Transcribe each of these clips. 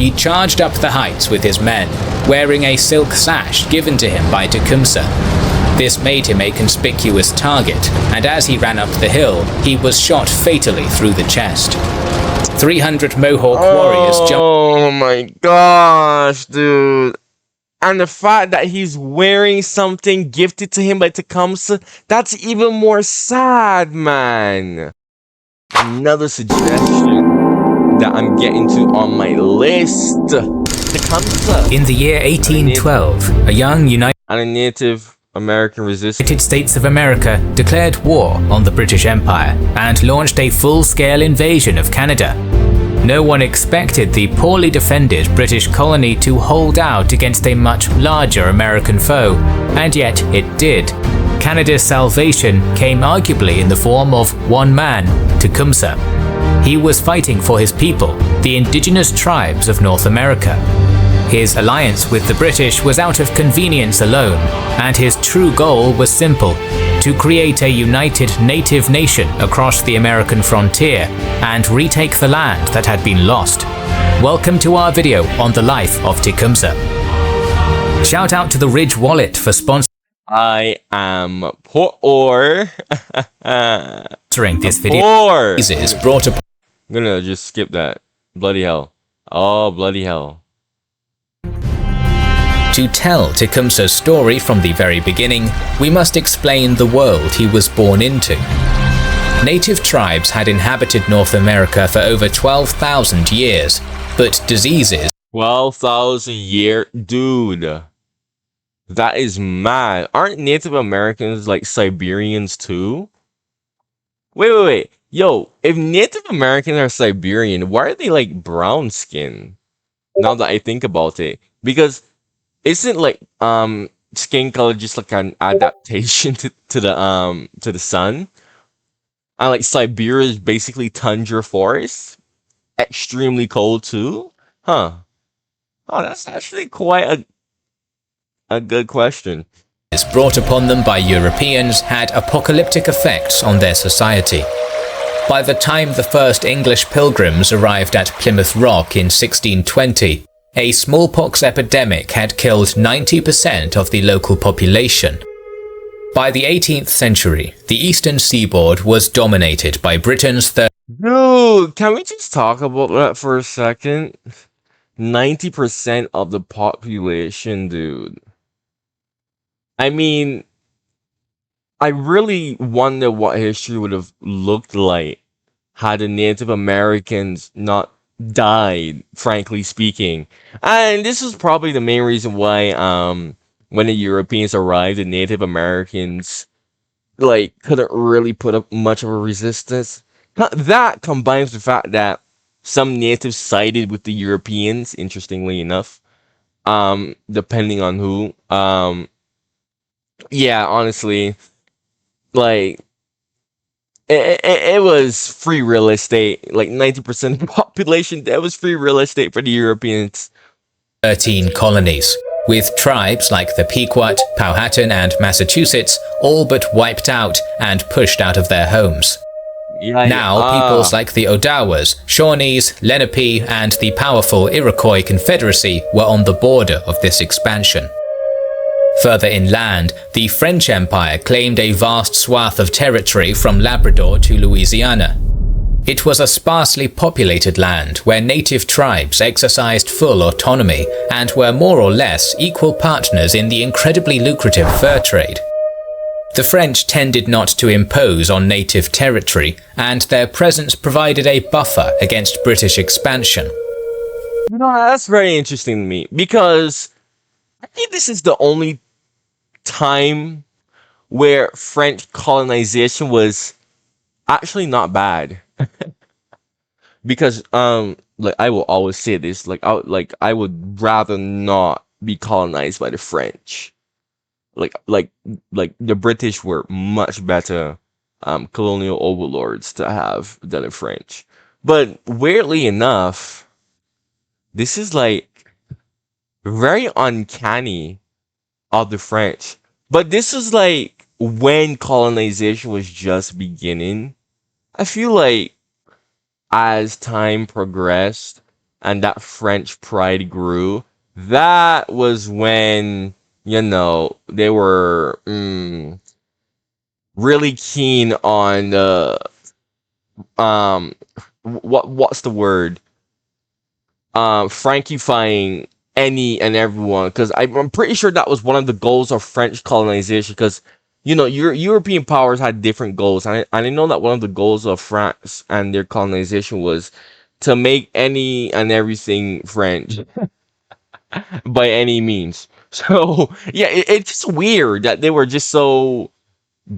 he charged up the heights with his men, wearing a silk sash given to him by Tecumseh. This made him a conspicuous target, and as he ran up the hill, he was shot fatally through the chest. 300 Mohawk warriors jumped. Oh my gosh, dude. And the fact that he's wearing something gifted to him by Tecumseh, that's even more sad, man. Another suggestion that I'm getting to on my list. Tecumseh. In the year 1812, a young United Native American resistance. States of America declared war on the British Empire and launched a full-scale invasion of Canada. No one expected the poorly defended British colony to hold out against a much larger American foe, and yet it did. Canada's salvation came arguably in the form of one man, Tecumseh. He was fighting for his people, the indigenous tribes of North America. His alliance with the British was out of convenience alone, and his true goal was simple: to create a united native nation across the American frontier and retake the land that had been lost. Welcome to our video on the life of Tecumseh. Shout out to the Ridge Wallet for sponsoring I am poor. this video. Poor. Is brought upon. I'm gonna just skip that. Bloody hell. Oh, bloody hell. To tell Tecumseh's story from the very beginning, we must explain the world he was born into. Native tribes had inhabited North America for over 12,000 years, but diseases 12,000 year, dude. That is mad. Aren't Native Americans like Siberians too? Wait. Yo, if Native Americans are Siberian, why are they like brown skin? Now that I think about it, because isn't like skin color just like an adaptation to the sun? And like Siberia is basically tundra forest, extremely cold too, huh? Oh, that's actually quite a good question. brought upon them by Europeans had apocalyptic effects on their society. By the time the first English pilgrims arrived at Plymouth Rock in 1620, a smallpox epidemic had killed 90% of the local population. By the 18th century, the eastern seaboard was dominated by Britain's third. Dude, can we just talk about that for a second? 90% of the population, dude. I mean, I really wonder what history would have looked like had the Native Americans not died, frankly speaking. And this is probably the main reason why when the Europeans arrived, the Native Americans like couldn't really put up much of a resistance. That combines the fact that some natives sided with the Europeans, interestingly enough, depending on who. Yeah, honestly, like it was free real estate. Like 90% of the population, that was free real estate for the Europeans. 13 colonies, with tribes like the Pequot, Powhatan, and Massachusetts all but wiped out and pushed out of their homes. Now, peoples like the Odawas, Shawnees, Lenape, and the powerful Iroquois Confederacy were on the border of this expansion. Further inland, the French Empire claimed a vast swath of territory from Labrador to Louisiana. It was a sparsely populated land where native tribes exercised full autonomy and were more or less equal partners in the incredibly lucrative fur trade. The French tended not to impose on native territory, and their presence provided a buffer against British expansion. You know, that's very interesting to me, because I think this is the only time where French colonization was actually not bad. Because like I will always say this, like I would rather not be colonized by the French. Like the British were much better colonial overlords to have than the French. But weirdly enough, this is like very uncanny of the French. But this is like when colonization was just beginning. I feel like as time progressed, and that French pride grew, that was when, they were really keen on um what's the word, frankifying any and everyone, because I'm pretty sure that was one of the goals of French colonization, because European powers had different goals, and I know that one of the goals of France and their colonization was to make any and everything French by any means. So yeah, it's just weird that they were just so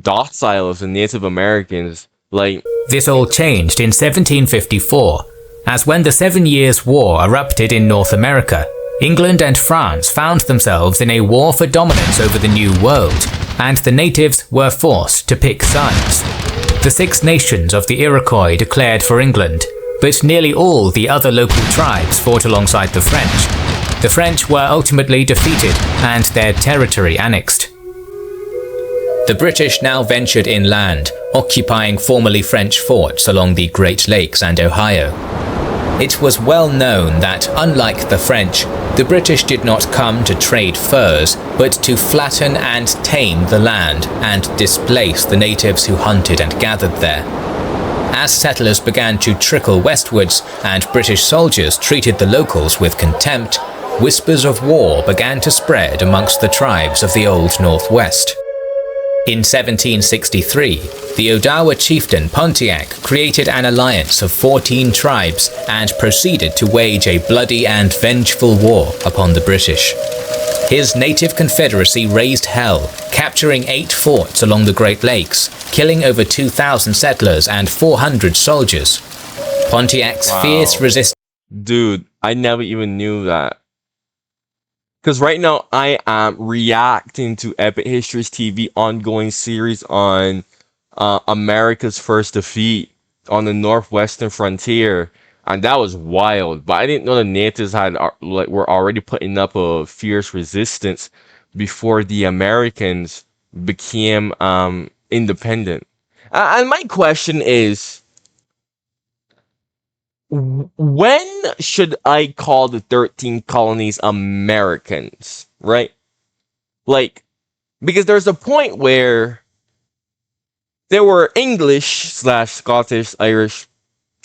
docile as the Native Americans. Like, This all changed in 1754, as when the 7 Years' War erupted in North America, England and France found themselves in a war for dominance over the New World, and the natives were forced to pick sides. The Six Nations of the Iroquois declared for England, but nearly all the other local tribes fought alongside the French. The French were ultimately defeated and their territory annexed. The British now ventured inland, occupying formerly French forts along the Great Lakes and Ohio. It was well known that, unlike the French, the British did not come to trade furs, but to flatten and tame the land and displace the natives who hunted and gathered there. As settlers began to trickle westwards and British soldiers treated the locals with contempt, whispers of war began to spread amongst the tribes of the Old Northwest. In 1763, the Odawa chieftain Pontiac created an alliance of 14 tribes and proceeded to wage a bloody and vengeful war upon the British. His native confederacy raised hell, capturing 8 forts along the Great Lakes, killing over 2,000 settlers and 400 soldiers. Pontiac's fierce resistance. dude, I never even knew that. Because right now I am reacting to Epic Histories TV ongoing series on America's first defeat on the northwestern frontier, and that was wild. But I didn't know the natives had were already putting up a fierce resistance before the Americans became independent. And my question is, when should I call the 13 colonies Americans, right? Like, because there's a point where there were English slash Scottish, Irish,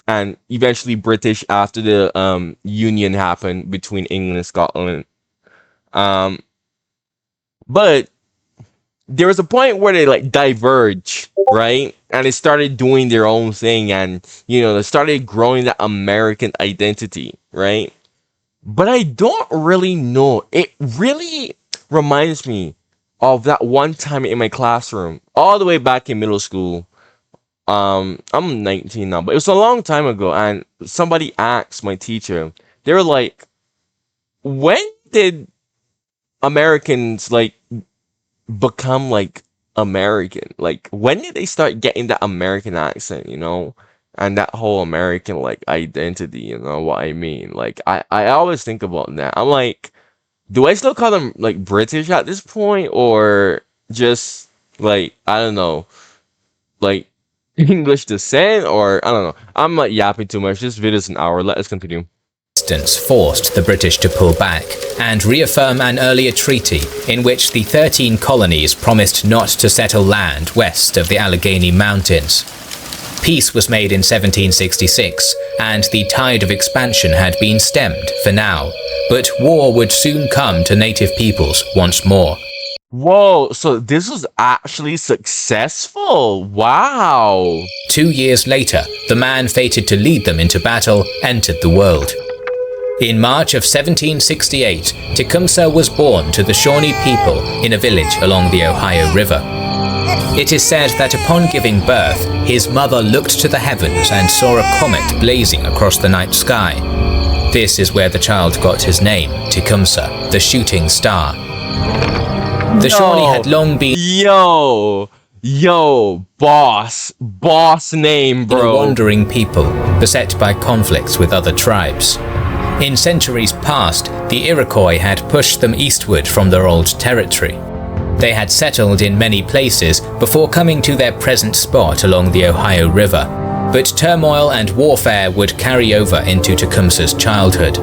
and eventually British after the union happened between England and Scotland. But there was a point where they like diverged, right? And they started doing their own thing, and they started growing that American identity, right? But I don't really know. It really reminds me of that one time in my classroom, all the way back in middle school. I'm 19 now, but it was a long time ago, and somebody asked my teacher, they were like, when did Americans like become like American? Like, when did they start getting that American accent, and that whole American like identity, what I mean? Like, I always think about that. I'm like, do I still call them like British at this point, or just like, I don't know, like English descent, or I don't know. I'm like yapping too much. This video's an hour. Let us continue. Forced the British to pull back and reaffirm an earlier treaty in which the 13 colonies promised not to settle land west of the Allegheny Mountains. Peace was made in 1766, and the tide of expansion had been stemmed for now, but war would soon come to native peoples once more. Whoa, so this was actually successful. Wow. 2 years later, the man fated to lead them into battle entered the world. In March of 1768, Tecumseh was born to the Shawnee people in a village along the Ohio River. It is said that upon giving birth, his mother looked to the heavens and saw a comet blazing across the night sky. This is where the child got his name, Tecumseh, the shooting star. The Shawnee had long been boss name, bro. A wandering people, beset by conflicts with other tribes. In centuries past, the Iroquois had pushed them eastward from their old territory. They had settled in many places before coming to their present spot along the Ohio River. But turmoil and warfare would carry over into Tecumseh's childhood.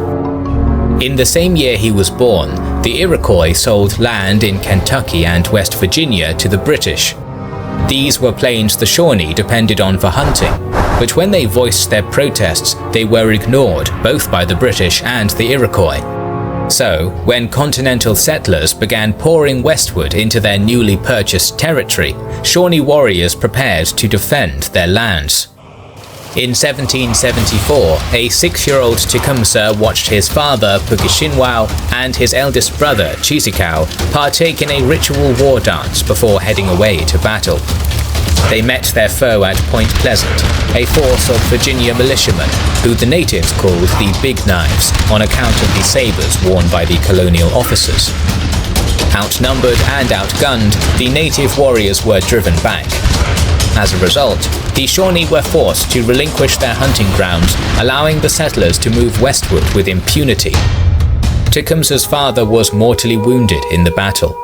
In the same year he was born, the Iroquois sold land in Kentucky and West Virginia to the British. These were plains the Shawnee depended on for hunting, but when they voiced their protests, they were ignored both by the British and the Iroquois. So, when continental settlers began pouring westward into their newly purchased territory, Shawnee warriors prepared to defend their lands. In 1774, a 6-year-old Tecumseh watched his father, Puckeshinwau, and his eldest brother, Cheeseekau, partake in a ritual war dance before heading away to battle. They met their foe at Point Pleasant, a force of Virginia militiamen, who the natives called the Big Knives on account of the sabers worn by the colonial officers. Outnumbered and outgunned, the native warriors were driven back. As a result, the Shawnee were forced to relinquish their hunting grounds, allowing the settlers to move westward with impunity. Tecumseh's father was mortally wounded in the battle.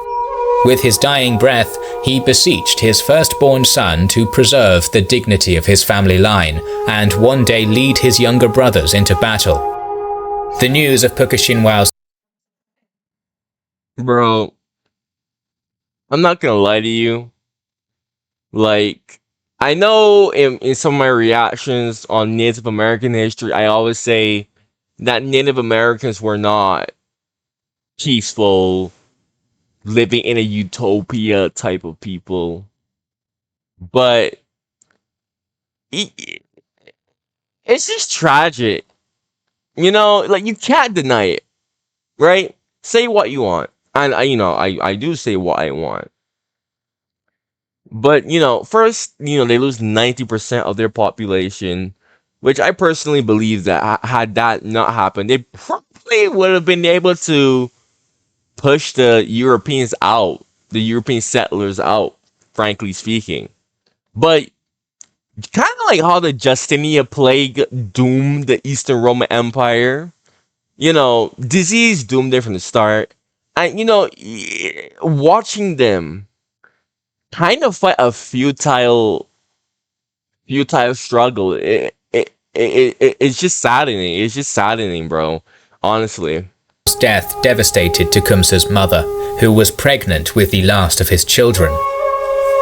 With his dying breath, he beseeched his firstborn son to preserve the dignity of his family line and one day lead his younger brothers into battle. The news of Puckeshinwau's Bro, I'm not gonna lie to you. Like, I know in some of my reactions on Native American history, I always say that Native Americans were not peaceful, living in a utopia type of people. But it, it's just tragic. You know, like you can't deny it, right? Say what you want. And I do say what I want. But first, they lose 90% of their population, which I personally believe that had that not happened, they probably would have been able to push the Europeans out, the European settlers out, frankly speaking. But kind of like how the Justinian plague doomed the Eastern Roman Empire, disease doomed it from the start. And, watching them kind of fight a futile struggle. It's just saddening. It's just saddening, bro. Honestly. death devastated Tecumseh's mother, who was pregnant with the last of his children.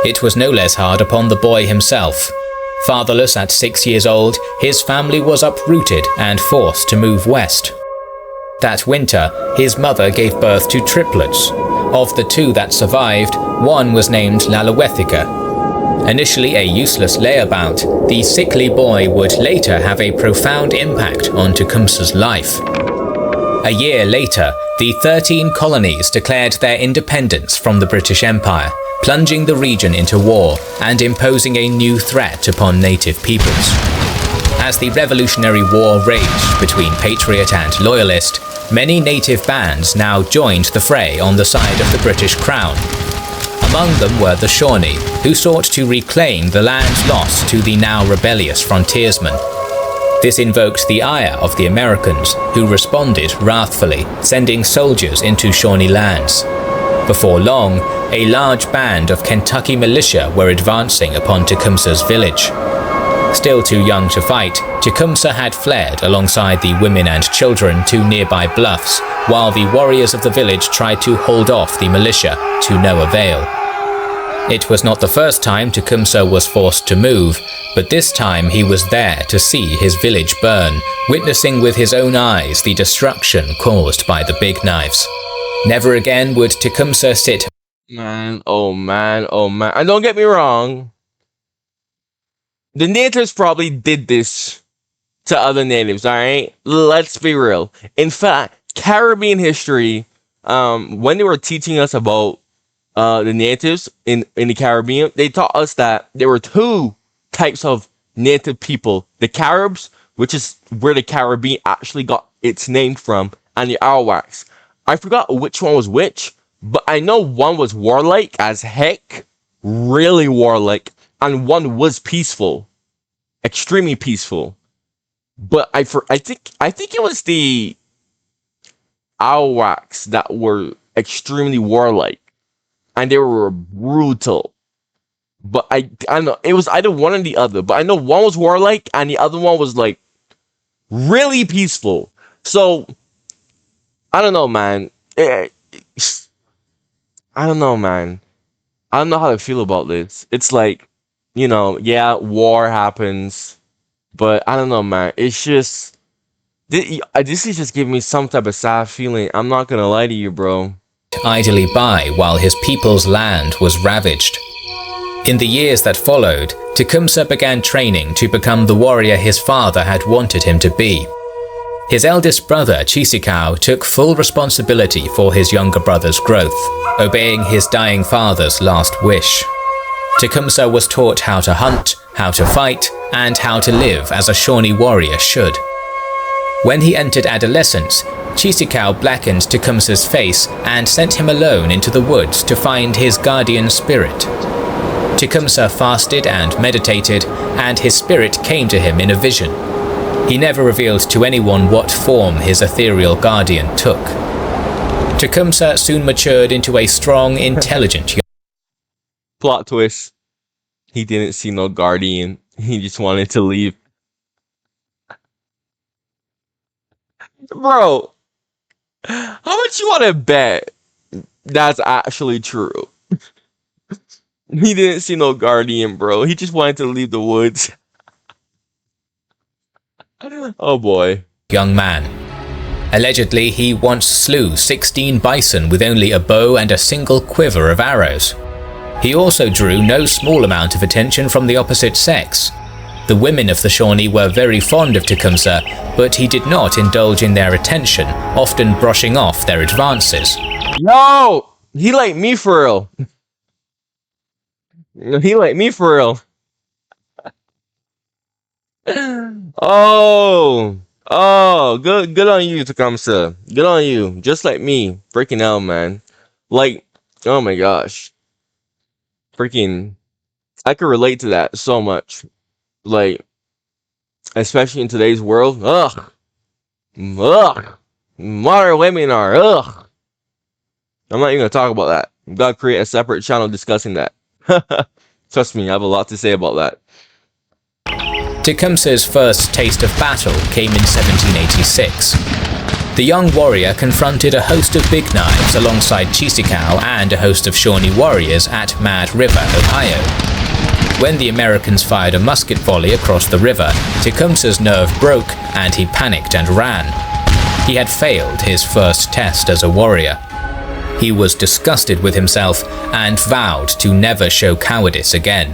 It was no less hard upon the boy himself. Fatherless at 6 years old, his family was uprooted and forced to move west. That winter, his mother gave birth to triplets. Of the two that survived, one was named Lalawethika. Initially a useless layabout, the sickly boy would later have a profound impact on Tecumseh's life. A year later, the 13 colonies declared their independence from the British Empire, plunging the region into war and imposing a new threat upon native peoples. As the Revolutionary War raged between patriot and loyalist, many native bands now joined the fray on the side of the British Crown. Among them were the Shawnee, who sought to reclaim the lands lost to the now rebellious frontiersmen. This invoked the ire of the Americans, who responded wrathfully, sending soldiers into Shawnee lands. Before long, a large band of Kentucky militia were advancing upon Tecumseh's village. Still too young to fight, Tecumseh had fled alongside the women and children to nearby bluffs, while the warriors of the village tried to hold off the militia, to no avail. It was not the first time Tecumseh was forced to move, but this time he was there to see his village burn, witnessing with his own eyes the destruction caused by the Big Knives. Never again would Tecumseh sit. Man, oh man, oh man. And don't get me wrong, the natives probably did this to other natives, alright? Let's be real. In fact, Caribbean history, when they were teaching us about the natives in the Caribbean, they taught us that there were two types of native people. The Caribs, which is where the Caribbean actually got its name from, and the Arawaks. I forgot which one was which, but I know one was warlike as heck, really warlike, and one was peaceful, extremely peaceful. But I think it was the Arawaks that were extremely warlike, and they were brutal. But I don't know. It was either one or the other. But I know one was warlike and the other one was like really peaceful. So I don't know, man. I don't know, man. I don't know how to feel about this. It's like, yeah, war happens, but I don't know, man. It's just this is just giving me some type of sad feeling. I'm not gonna lie to you, bro. Idly by while his people's land was ravaged. In the years that followed, Tecumseh began training to become the warrior his father had wanted him to be. His eldest brother, Tecumseh, took full responsibility for his younger brother's growth, obeying his dying father's last wish. Tecumseh was taught how to hunt, how to fight, and how to live as a Shawnee warrior should. When he entered adolescence, Tecumseh blackened Tecumseh's face and sent him alone into the woods to find his guardian spirit. Tecumseh fasted and meditated, and his spirit came to him in a vision. He never revealed to anyone what form his ethereal guardian took. Tecumseh soon matured into a strong, intelligent young Plot twist. He didn't see no guardian. He just wanted to leave. Bro, how much you want to bet that's actually true? He didn't see no guardian, bro. He just wanted to leave the woods. Oh boy. young man. Allegedly, he once slew 16 bison with only a bow and a single quiver of arrows. He also drew no small amount of attention from the opposite sex. The women of the Shawnee were very fond of Tecumseh, but he did not indulge in their attention, often brushing off their advances. Yo! He like me for real. He like me for real. Good on you, Tecumseh. Good on you. Just like me. Freaking hell, man. Like, oh my gosh. Freaking, I could relate to that so much. Like, especially in today's world. Ugh. Modern women are, I'm not even gonna talk about that. I've got to create a separate channel discussing that. Trust me, I have a lot to say about that. Tecumseh's first taste of battle came in 1786. The young warrior confronted a host of Big Knives alongside Cheesecow and a host of Shawnee warriors at Mad River, Ohio. When the Americans fired a musket volley across the river, Tecumseh's nerve broke and he panicked and ran. He had failed his first test as a warrior. He was disgusted with himself and vowed to never show cowardice again.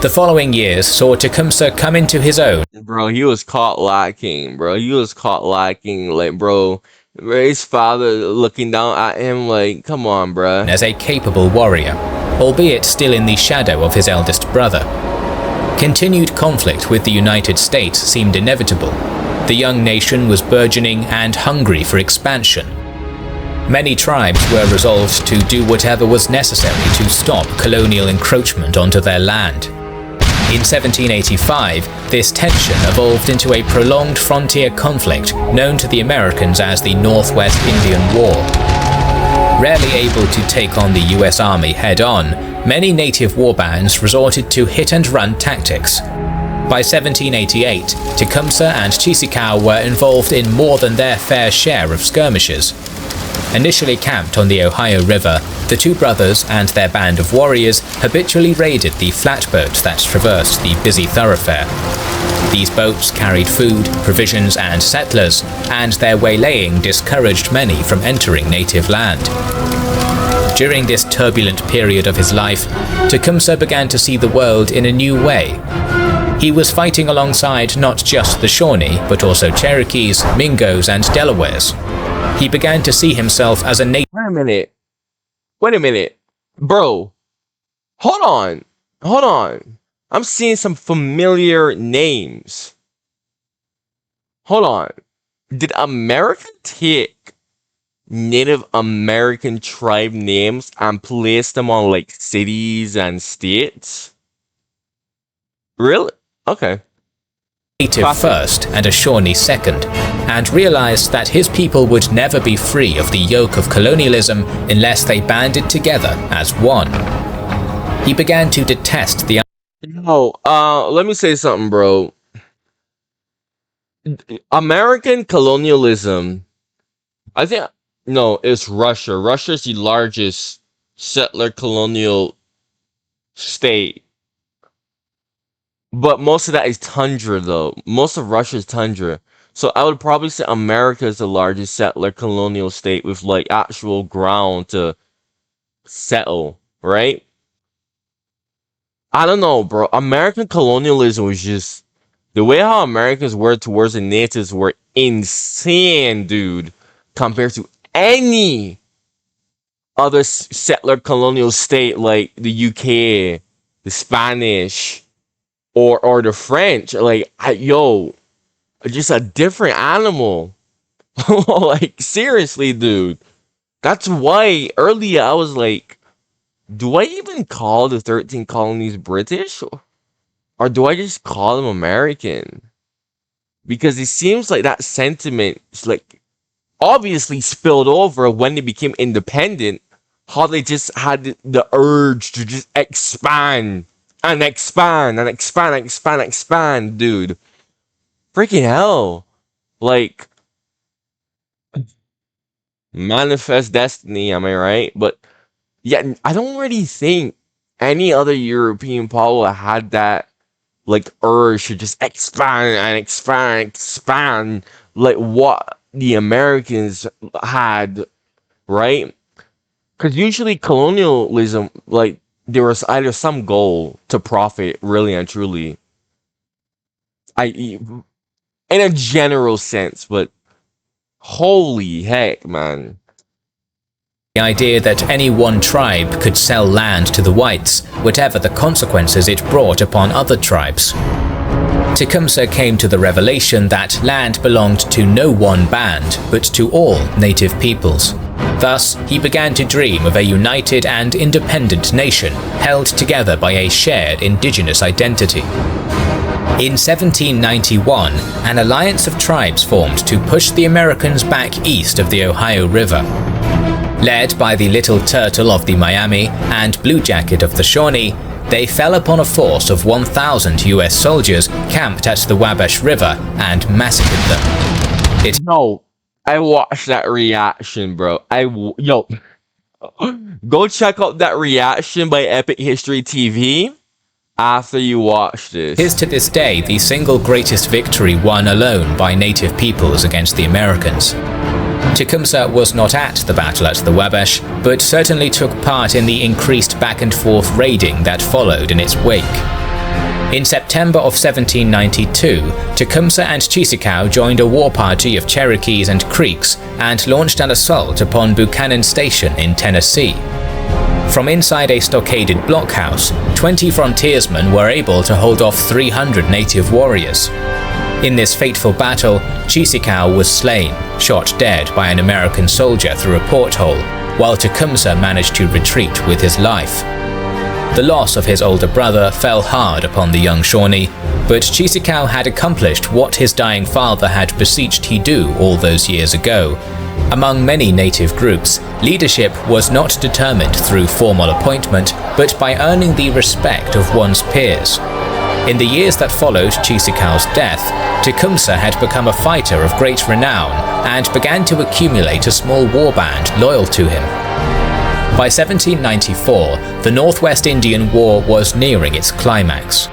The following years saw Tecumseh come into his own. Bro, he was caught lacking, bro. He was caught lacking. Like, bro, his father looking down at him like, come on, bro. As a capable warrior, albeit still in the shadow of his eldest brother. Continued conflict with the United States seemed inevitable. The young nation was burgeoning and hungry for expansion. Many tribes were resolved to do whatever was necessary to stop colonial encroachment onto their land. In 1785, this tension evolved into a prolonged frontier conflict known to the Americans as the Northwest Indian War. Rarely able to take on the US Army head-on, many native warbands resorted to hit-and-run tactics. By 1788, Tecumseh and Cheesecow were involved in more than their fair share of skirmishes. Initially camped on the Ohio River, the two brothers and their band of warriors habitually raided the flatboats that traversed the busy thoroughfare. These boats carried food, provisions, and settlers, and their waylaying discouraged many from entering native land. During this turbulent period of his life, Tecumseh began to see the world in a new way. He was fighting alongside not just the Shawnee, but also Cherokees, Mingos, and Delawares. He began to see himself as a native. Wait a minute. Bro. Hold on. I'm seeing some familiar names. Hold on. Did America take Native American tribe names and place them on like cities and states? Really? Okay. Native first and a Shawnee second, and realized that his people would never be free of the yoke of colonialism unless they banded together as one. He began to detest the let me say something, bro. American colonialism, I think, no, it's Russia. Russia's the largest settler colonial state. But most of that is tundra, though. Most of Russia is tundra. So I would probably say America is the largest settler colonial state with like actual ground to settle, right? I don't know, bro. American colonialism was just the way how Americans were towards the natives were insane, dude, compared to any other settler colonial state like the UK, the Spanish, or the French. Like, yo, just a different animal. Like, seriously, dude. That's why earlier I was like, do I even call the 13 colonies British? Or do I just call them American? Because it seems like that sentiment is like obviously spilled over when they became independent. How they just had the urge to just expand and expand and expand, expand, expand, dude. Freaking hell. Like, manifest destiny, am I right? But yeah, I don't really think any other European power had that like urge to just expand and expand and expand like what the Americans had, right? Because usually colonialism, like there was either some goal to profit really and truly, in a general sense, but holy heck, man. idea that any one tribe could sell land to the whites, whatever the consequences it brought upon other tribes. Tecumseh came to the revelation that land belonged to no one band, but to all native peoples. Thus, he began to dream of a united and independent nation, held together by a shared indigenous identity. In 1791, an alliance of tribes formed to push the Americans back east of the Ohio River. Led by the Little Turtle of the Miami and Blue Jacket of the Shawnee, they fell upon a force of 1,000 US soldiers camped at the Wabash River and massacred them. No, I watched that reaction, bro. Yo, go check out that reaction by Epic History TV after you watch this. It is to this day the single greatest victory won alone by native peoples against the Americans. Tecumseh was not at the battle at the Wabash, but certainly took part in the increased back and forth raiding that followed in its wake. In September of 1792, Tecumseh and Cheeseekau joined a war party of Cherokees and Creeks and launched an assault upon Buchanan Station in Tennessee. From inside a stockaded blockhouse, 20 frontiersmen were able to hold off 300 native warriors. In this fateful battle, Cheeseekau was slain, shot dead by an American soldier through a porthole, while Tecumseh managed to retreat with his life. The loss of his older brother fell hard upon the young Shawnee, but Cheeseekau had accomplished what his dying father had beseeched he do all those years ago. Among many native groups, leadership was not determined through formal appointment, but by earning the respect of one's peers. In the years that followed Cheeseekau's death, Tecumseh had become a fighter of great renown and began to accumulate a small war band loyal to him. By 1794, the Northwest Indian War was nearing its climax.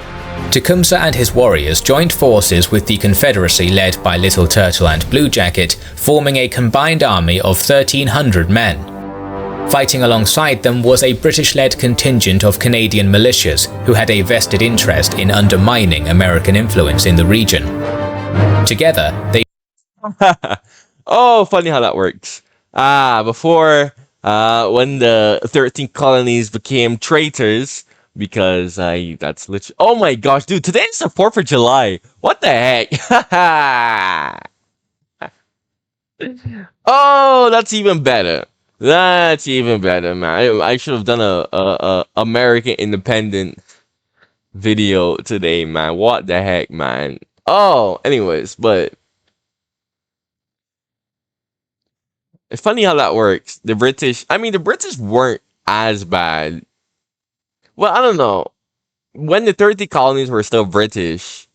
Tecumseh and his warriors joined forces with the Confederacy led by Little Turtle and Blue Jacket, forming a combined army of 1,300 men. Fighting alongside them was a British-led contingent of Canadian militias who had a vested interest in undermining American influence in the region. Together, they Oh, funny how that works. Before, when the 13 colonies became traitors, because that's literally. Oh my gosh, dude! Today is the 4th of July. What the heck? Oh, that's even better. That's even better, man. I should have done a American independent video today, man. What the heck, man? Oh, anyways, but it's funny how that works. The British weren't as bad Well, I don't know. When the 30 colonies were still British,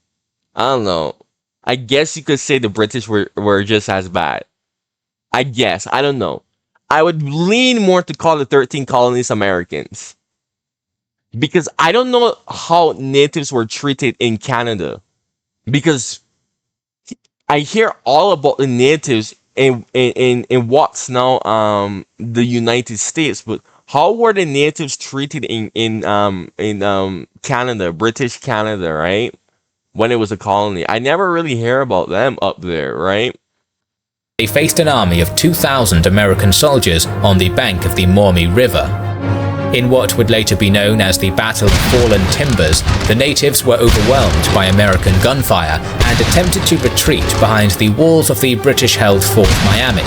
I don't know. I guess you could say the British were just as bad. I guess. I don't know. I would lean more to call the 13 colonies Americans. Because I don't know how natives were treated in Canada. Because I hear all about the natives in what's now the United States, but how were the natives treated in Canada, British Canada, right? When it was a colony. I never really hear about them up there, right? They faced an army of 2,000 American soldiers on the bank of the Maumee River. In what would later be known as the Battle of Fallen Timbers, the natives were overwhelmed by American gunfire and attempted to retreat behind the walls of the British-held Fort Miami.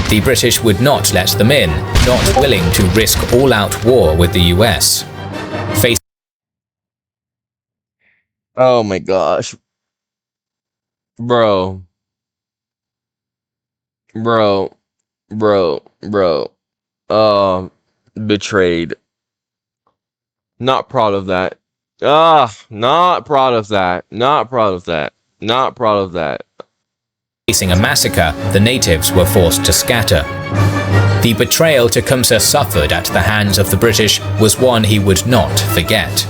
The British would not let them in, not willing to risk all-out war with the US. Oh my gosh. Bro. Bro. Bro. Bro. Betrayed. Not proud of that. Not proud of that. Not proud of that. Not proud of that. Facing a massacre, the natives were forced to scatter. The betrayal Tecumseh suffered at the hands of the British was one he would not forget.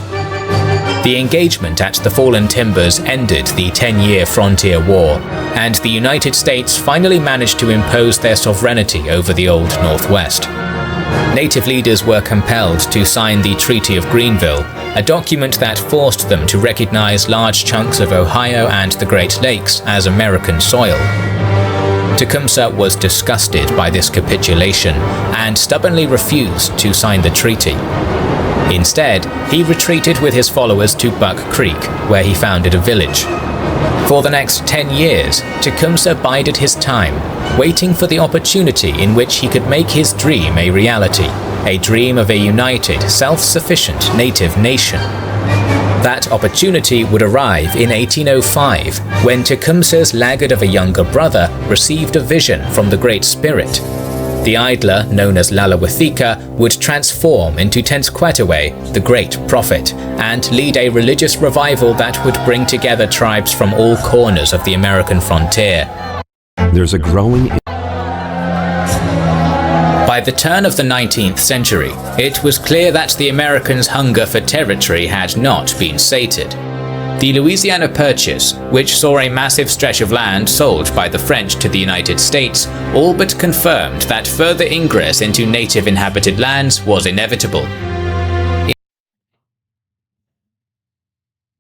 The engagement at the Fallen Timbers ended the 10-year frontier war, and the United States finally managed to impose their sovereignty over the Old Northwest. Native leaders were compelled to sign the Treaty of Greenville, a document that forced them to recognize large chunks of Ohio and the Great Lakes as American soil. Tecumseh was disgusted by this capitulation and stubbornly refused to sign the treaty. Instead, he retreated with his followers to Buck Creek, where he founded a village. For the next 10 years, Tecumseh bided his time, waiting for the opportunity in which he could make his dream a reality, a dream of a united, self-sufficient native nation. That opportunity would arrive in 1805, when Tecumseh's laggard of a younger brother received a vision from the Great Spirit. The idler, known as Lalawethika, would transform into Tenskwatawa, the Great Prophet, and lead a religious revival that would bring together tribes from all corners of the American frontier. There's a growing... By the turn of the 19th century, it was clear that the Americans' hunger for territory had not been sated. The Louisiana Purchase, which saw a massive stretch of land sold by the French to the United States, all but confirmed that further ingress into native inhabited lands was inevitable.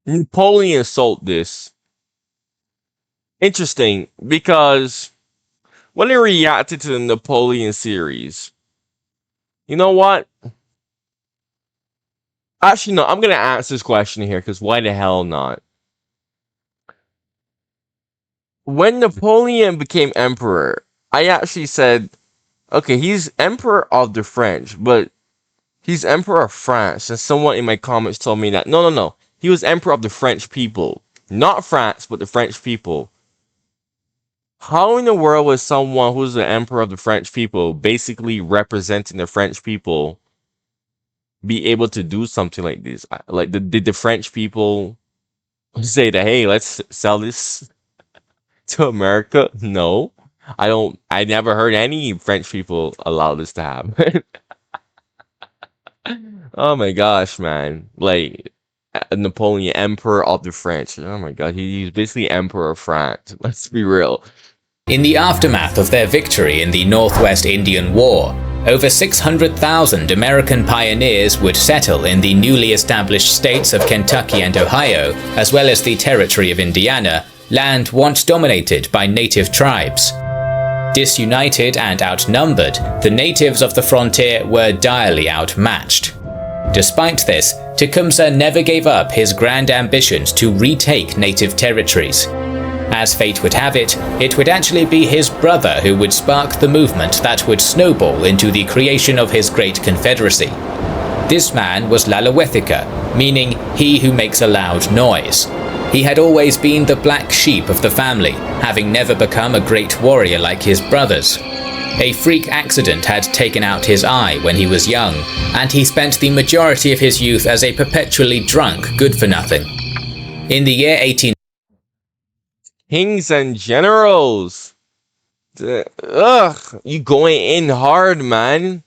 Napoleon sold this. Interesting, because when I reacted to the Napoleon series, you know what? Actually, no, I'm going to ask this question here, because why the hell not? When Napoleon became emperor, I actually said, okay, he's emperor of the French, but he's emperor of France. And someone in my comments told me that, no. He was emperor of the French people. Not France, but the French people. How in the world was someone who's the emperor of the French people, basically representing the French people, be able to do something like this? Like, did the French people say that, hey, let's sell this to America? No. I never heard any French people allow this to happen. Oh my gosh, man. Like, Napoleon, emperor of the French. Oh my god, he's basically emperor of France. Let's be real. In the aftermath of their victory in the Northwest Indian War, over 600,000 American pioneers would settle in the newly established states of Kentucky and Ohio, as well as the territory of Indiana, land once dominated by native tribes. Disunited and outnumbered, the natives of the frontier were direly outmatched. Despite this, Tecumseh never gave up his grand ambitions to retake native territories. As fate would have it, it would actually be his brother who would spark the movement that would snowball into the creation of his great confederacy. This man was Lalawethika, meaning he who makes a loud noise. He had always been the black sheep of the family, having never become a great warrior like his brothers. A freak accident had taken out his eye when he was young, and he spent the majority of his youth as a perpetually drunk good-for-nothing. In the year 18... Kings and generals. Ugh, you going in hard, man.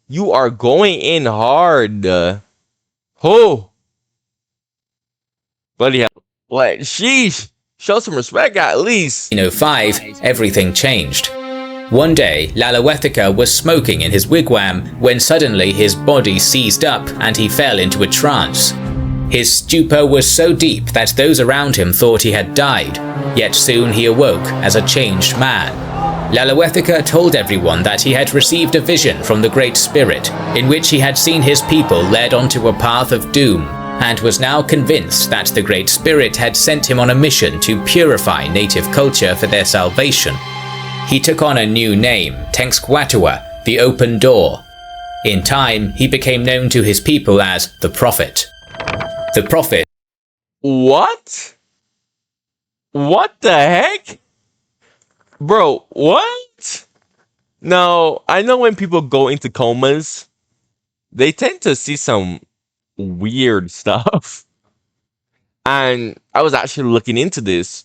You are going in hard. Oh. Bloody hell. Like, sheesh. Show some respect at least. 1805, everything changed. One day, Lalawethika was smoking in his wigwam when suddenly his body seized up and he fell into a trance. His stupor was so deep that those around him thought he had died, yet soon he awoke as a changed man. Lalawethika told everyone that he had received a vision from the Great Spirit, in which he had seen his people led onto a path of doom, and was now convinced that the Great Spirit had sent him on a mission to purify native culture for their salvation. He took on a new name, Tecumseh, the Open Door. In time, he became known to his people as the Prophet. The Prophet. What? What the heck? Bro, what? Now, I know when people go into comas, they tend to see some weird stuff. And I was actually looking into this.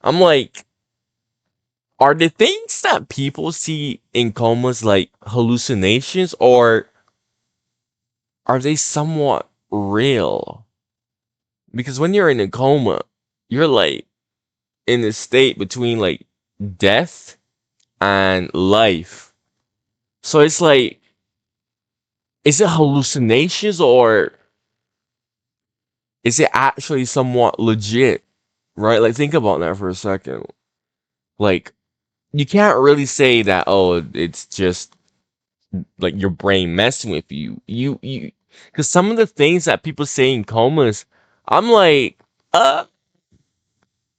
I'm like, are the things that people see in comas like hallucinations, or are they somewhat real? Because when you're in a coma, you're like in a state between like death and life. So it's like, is it hallucinations or is it actually somewhat legit? Right? Like, think about that for a second. Like, you can't really say that, oh, it's just like your brain messing with you. Because some of the things that people say in comas, I'm like, I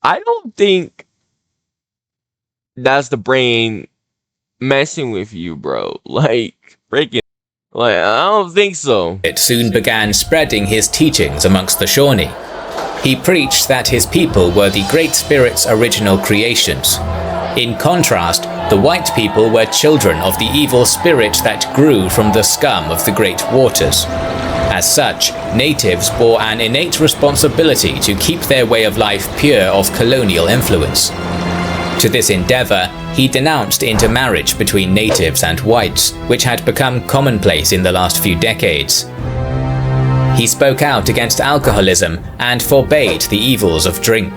don't think that's the brain messing with you, bro. Like, freaking, like, I don't think so. It soon began spreading his teachings amongst the Shawnee. He preached that his people were the Great Spirit's original creations. In contrast, the white people were children of the evil spirit that grew from the scum of the great waters. As such, natives bore an innate responsibility to keep their way of life pure of colonial influence. To this endeavor, he denounced intermarriage between natives and whites, which had become commonplace in the last few decades. He spoke out against alcoholism and forbade the evils of drink.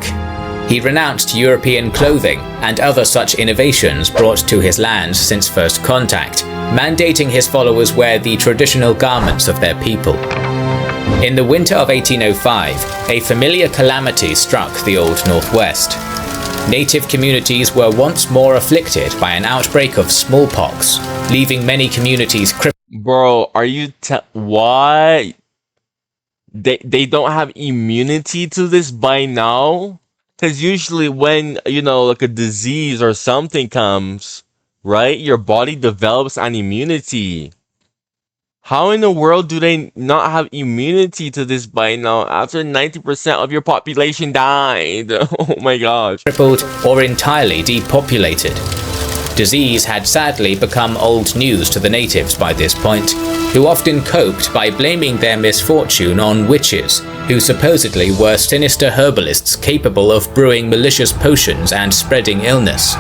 He renounced European clothing and other such innovations brought to his lands since first contact, mandating his followers wear the traditional garments of their people. In the winter of 1805, a familiar calamity struck the Old Northwest. Native communities were once more afflicted by an outbreak of smallpox, leaving many communities crippled. Bro, are you what? They don't have immunity to this by now? Because usually when, like a disease or something comes, right, your body develops an immunity. How in the world do they not have immunity to this by now after 90% of your population died? Oh my gosh. Crippled or entirely depopulated. Disease had sadly become old news to the natives by this point, who often coped by blaming their misfortune on witches, who supposedly were sinister herbalists capable of brewing malicious potions and spreading illness.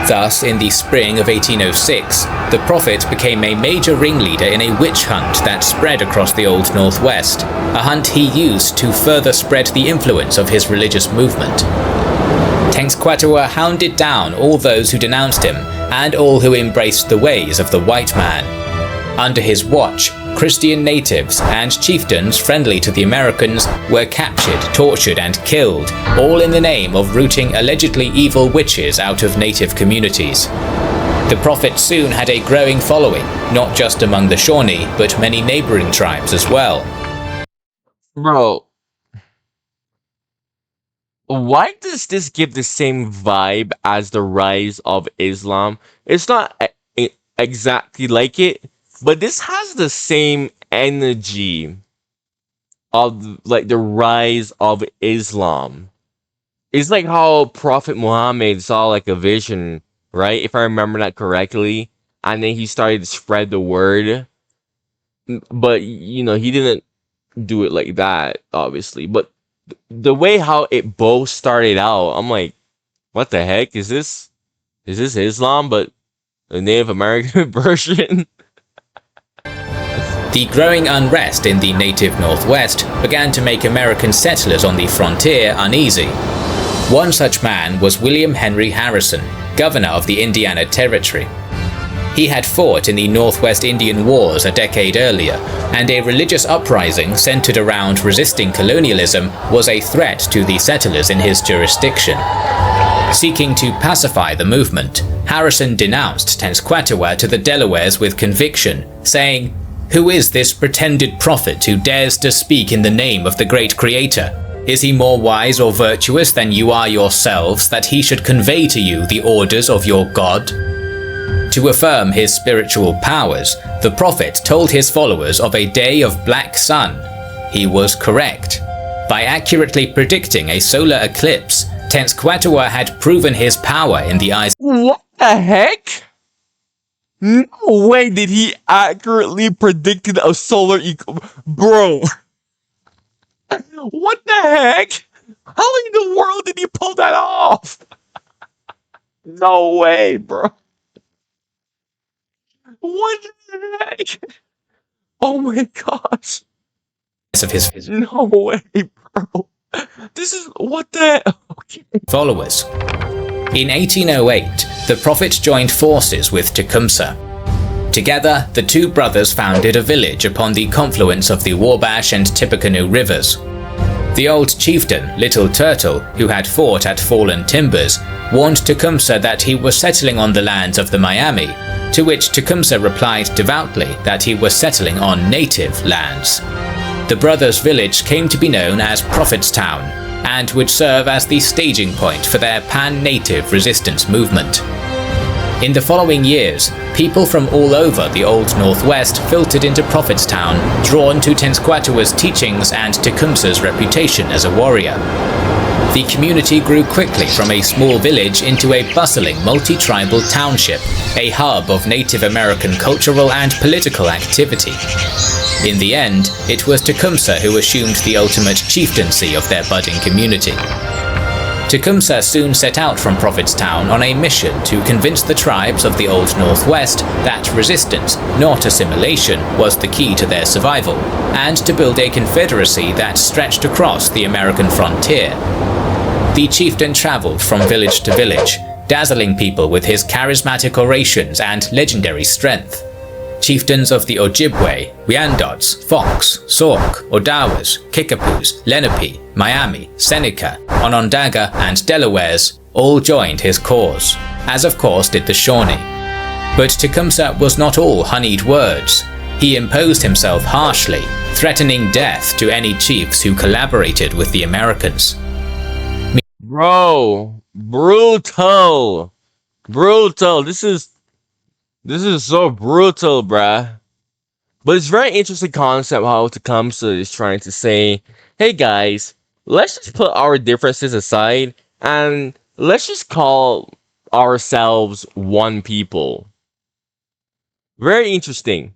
Thus, in the spring of 1806, the Prophet became a major ringleader in a witch hunt that spread across the Old Northwest, a hunt he used to further spread the influence of his religious movement. Tecumseh hounded down all those who denounced him and all who embraced the ways of the white man. Under his watch, Christian natives and chieftains friendly to the Americans were captured, tortured, and killed, all in the name of rooting allegedly evil witches out of native communities. The Prophet soon had a growing following, not just among the Shawnee, but many neighboring tribes as well. Bro, why does this give the same vibe as the rise of Islam? It's not exactly like it, but this has the same energy of like the rise of Islam. It's like how Prophet Muhammad saw like a vision, right? If I remember that correctly. And then he started to spread the word. But, you know, he didn't do it like that, obviously. But the way how it both started out, I'm like, what the heck? Is this Islam, but a Native American version? The growing unrest in the native Northwest began to make American settlers on the frontier uneasy. One such man was William Henry Harrison, governor of the Indiana Territory. He had fought in the Northwest Indian Wars a decade earlier, and a religious uprising centered around resisting colonialism was a threat to the settlers in his jurisdiction. Seeking to pacify the movement, Harrison denounced Tenskwatawa to the Delawares with conviction, saying, "Who is this pretended prophet who dares to speak in the name of the great Creator? Is he more wise or virtuous than you are yourselves, that he should convey to you the orders of your God?" To affirm his spiritual powers, the prophet told his followers of a day of black sun. He was correct. By accurately predicting a solar eclipse, Tenskwatawa had proven his power in the eyes. What the heck? No way did he accurately predicted a solar eclipse. Bro. What the heck? How in the world did he pull that off? No way, bro. What the heck? Oh my gosh. Of his No way, bro. This is what the... Okay. followers. In 1808, the prophet joined forces with Tecumseh. Together, the two brothers founded a village upon the confluence of the Wabash and Tippecanoe rivers. The old chieftain, Little Turtle, who had fought at Fallen Timbers, warned Tecumseh that he was settling on the lands of the Miami, to which Tecumseh replied devoutly that he was settling on native lands. The brothers' village came to be known as Prophetstown, and would serve as the staging point for their pan-native resistance movement. In the following years, people from all over the Old Northwest filtered into Prophetstown, drawn to Tenskwatawa's teachings and Tecumseh's reputation as a warrior. The community grew quickly from a small village into a bustling multi-tribal township, a hub of Native American cultural and political activity. In the end, it was Tecumseh who assumed the ultimate chieftaincy of their budding community. Tecumseh soon set out from Prophetstown on a mission to convince the tribes of the Old Northwest that resistance, not assimilation, was the key to their survival, and to build a confederacy that stretched across the American frontier. The chieftain traveled from village to village, dazzling people with his charismatic orations and legendary strength. Chieftains of the Ojibwe, Wyandots, Fox, Sauk, Odawas, Kickapoos, Lenape, Miami, Seneca, Onondaga, and Delawares all joined his cause, as of course did the Shawnee. But Tecumseh was not all honeyed words. He imposed himself harshly, threatening death to any chiefs who collaborated with the Americans. Bro, brutal. Brutal. This is so brutal, bruh. But it's very interesting concept how Tecumseh is trying to say, hey guys, let's just put our differences aside and let's just call ourselves one people. Very interesting.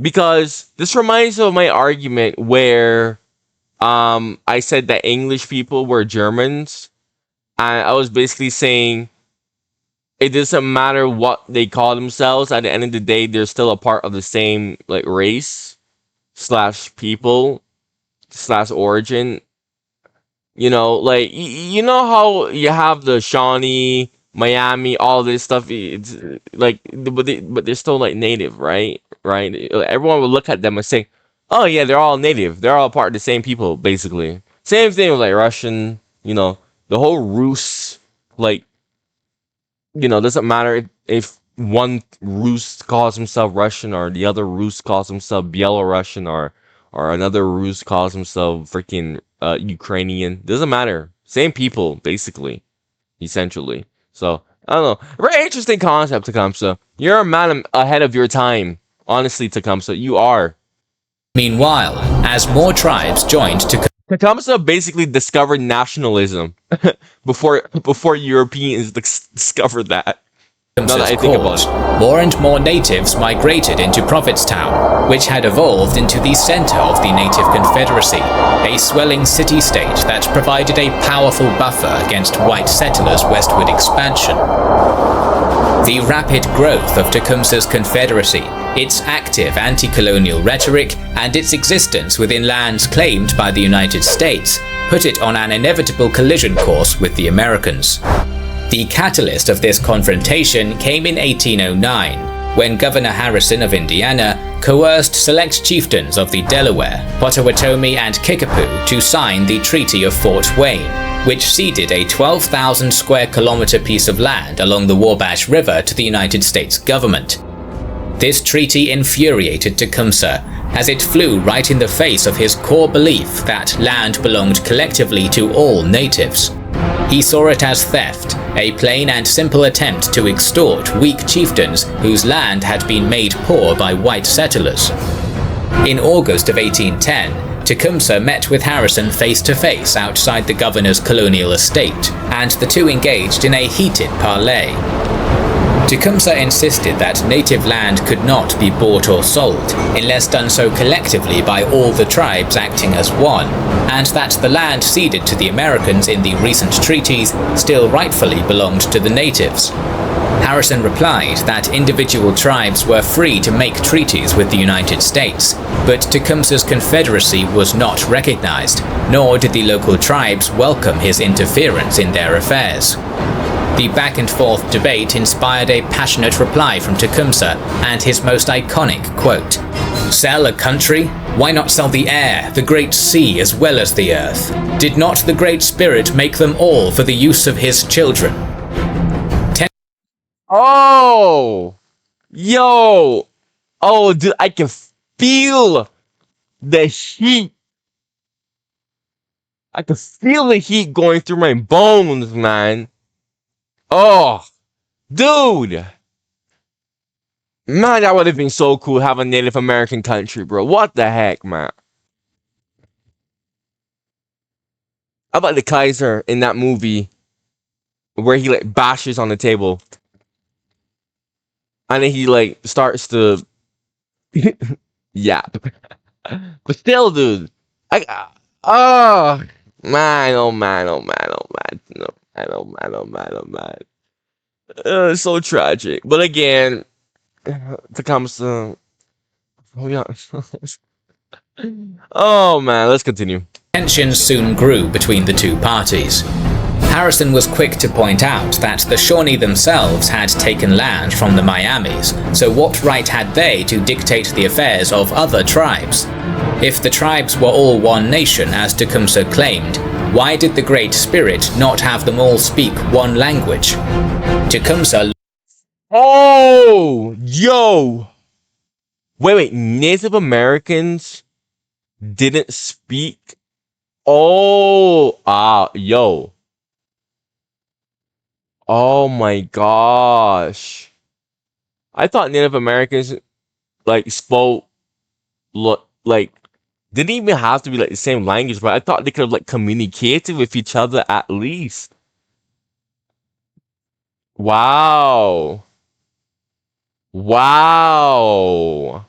Because this reminds me of my argument where I said that English people were Germans. And I was basically saying it doesn't matter what they call themselves. At the end of the day, they're still a part of the same like race / people / origin. You know, like you know how you have the Shawnee, Miami, all this stuff. It's like, but they're still like native, right? Right? Everyone would look at them and say, "Oh yeah, they're all native. They're all part of the same people, basically." Same thing with like Russian. You know, the whole Rus, like. You know, doesn't matter if one Rus calls himself Russian or the other Rus calls himself Belarusian or another Rus calls himself freaking Ukrainian. Doesn't matter. Same people, basically, essentially. So, I don't know. Very interesting concept, Tecumseh. You're a man ahead of your time. Honestly, Tecumseh, you are. Meanwhile, as more tribes joined Tecumseh basically discovered nationalism before Europeans discovered that. Now that I Tecumseh's think about cause, it. more and more natives migrated into Prophetstown, which had evolved into the center of the Native Confederacy, a swelling city-state that provided a powerful buffer against white settlers' westward expansion. The rapid growth of Tecumseh's Confederacy, its active anti-colonial rhetoric, and its existence within lands claimed by the United States put it on an inevitable collision course with the Americans. The catalyst of this confrontation came in 1809, when Governor Harrison of Indiana coerced select chieftains of the Delaware, Potawatomi, and Kickapoo to sign the Treaty of Fort Wayne, which ceded a 12,000 square kilometer piece of land along the Wabash River to the United States government. This treaty infuriated Tecumseh, as it flew right in the face of his core belief that land belonged collectively to all natives. He saw it as theft, a plain and simple attempt to extort weak chieftains whose land had been made poor by white settlers. In August of 1810, Tecumseh met with Harrison face to face outside the governor's colonial estate, and the two engaged in a heated parley. Tecumseh insisted that native land could not be bought or sold unless done so collectively by all the tribes acting as one, and that the land ceded to the Americans in the recent treaties still rightfully belonged to the natives. Harrison replied that individual tribes were free to make treaties with the United States, but Tecumseh's Confederacy was not recognized, nor did the local tribes welcome his interference in their affairs. The back-and-forth debate inspired a passionate reply from Tecumseh and his most iconic quote, "Sell a country? Why not sell the air, the great sea as well as the earth? Did not the Great Spirit make them all for the use of his children?" Oh, yo, oh, dude, I can feel the heat. I can feel the heat going through my bones, man. Oh, dude. Man, that would have been so cool, have a Native American country, bro. What the heck, man? How about the Kaiser in that movie where he like bashes on the table and then he like starts to yap. But still, dude, oh man, oh man, oh man, oh man, no man, oh man, oh man, oh man. It's so tragic. But again, Tecumseh. Oh yeah. Oh man, let's continue. Tensions soon grew between the two parties. Harrison was quick to point out that the Shawnee themselves had taken land from the Miamis, so what right had they to dictate the affairs of other tribes? If the tribes were all one nation, as Tecumseh claimed, why did the Great Spirit not have them all speak one language? Tecumseh. Oh, yo. Wait, Native Americans didn't speak. Oh, yo. Oh my gosh. I thought Native Americans like spoke like didn't even have to be like the same language, but I thought they could have like communicated with each other at least. Wow. Wow.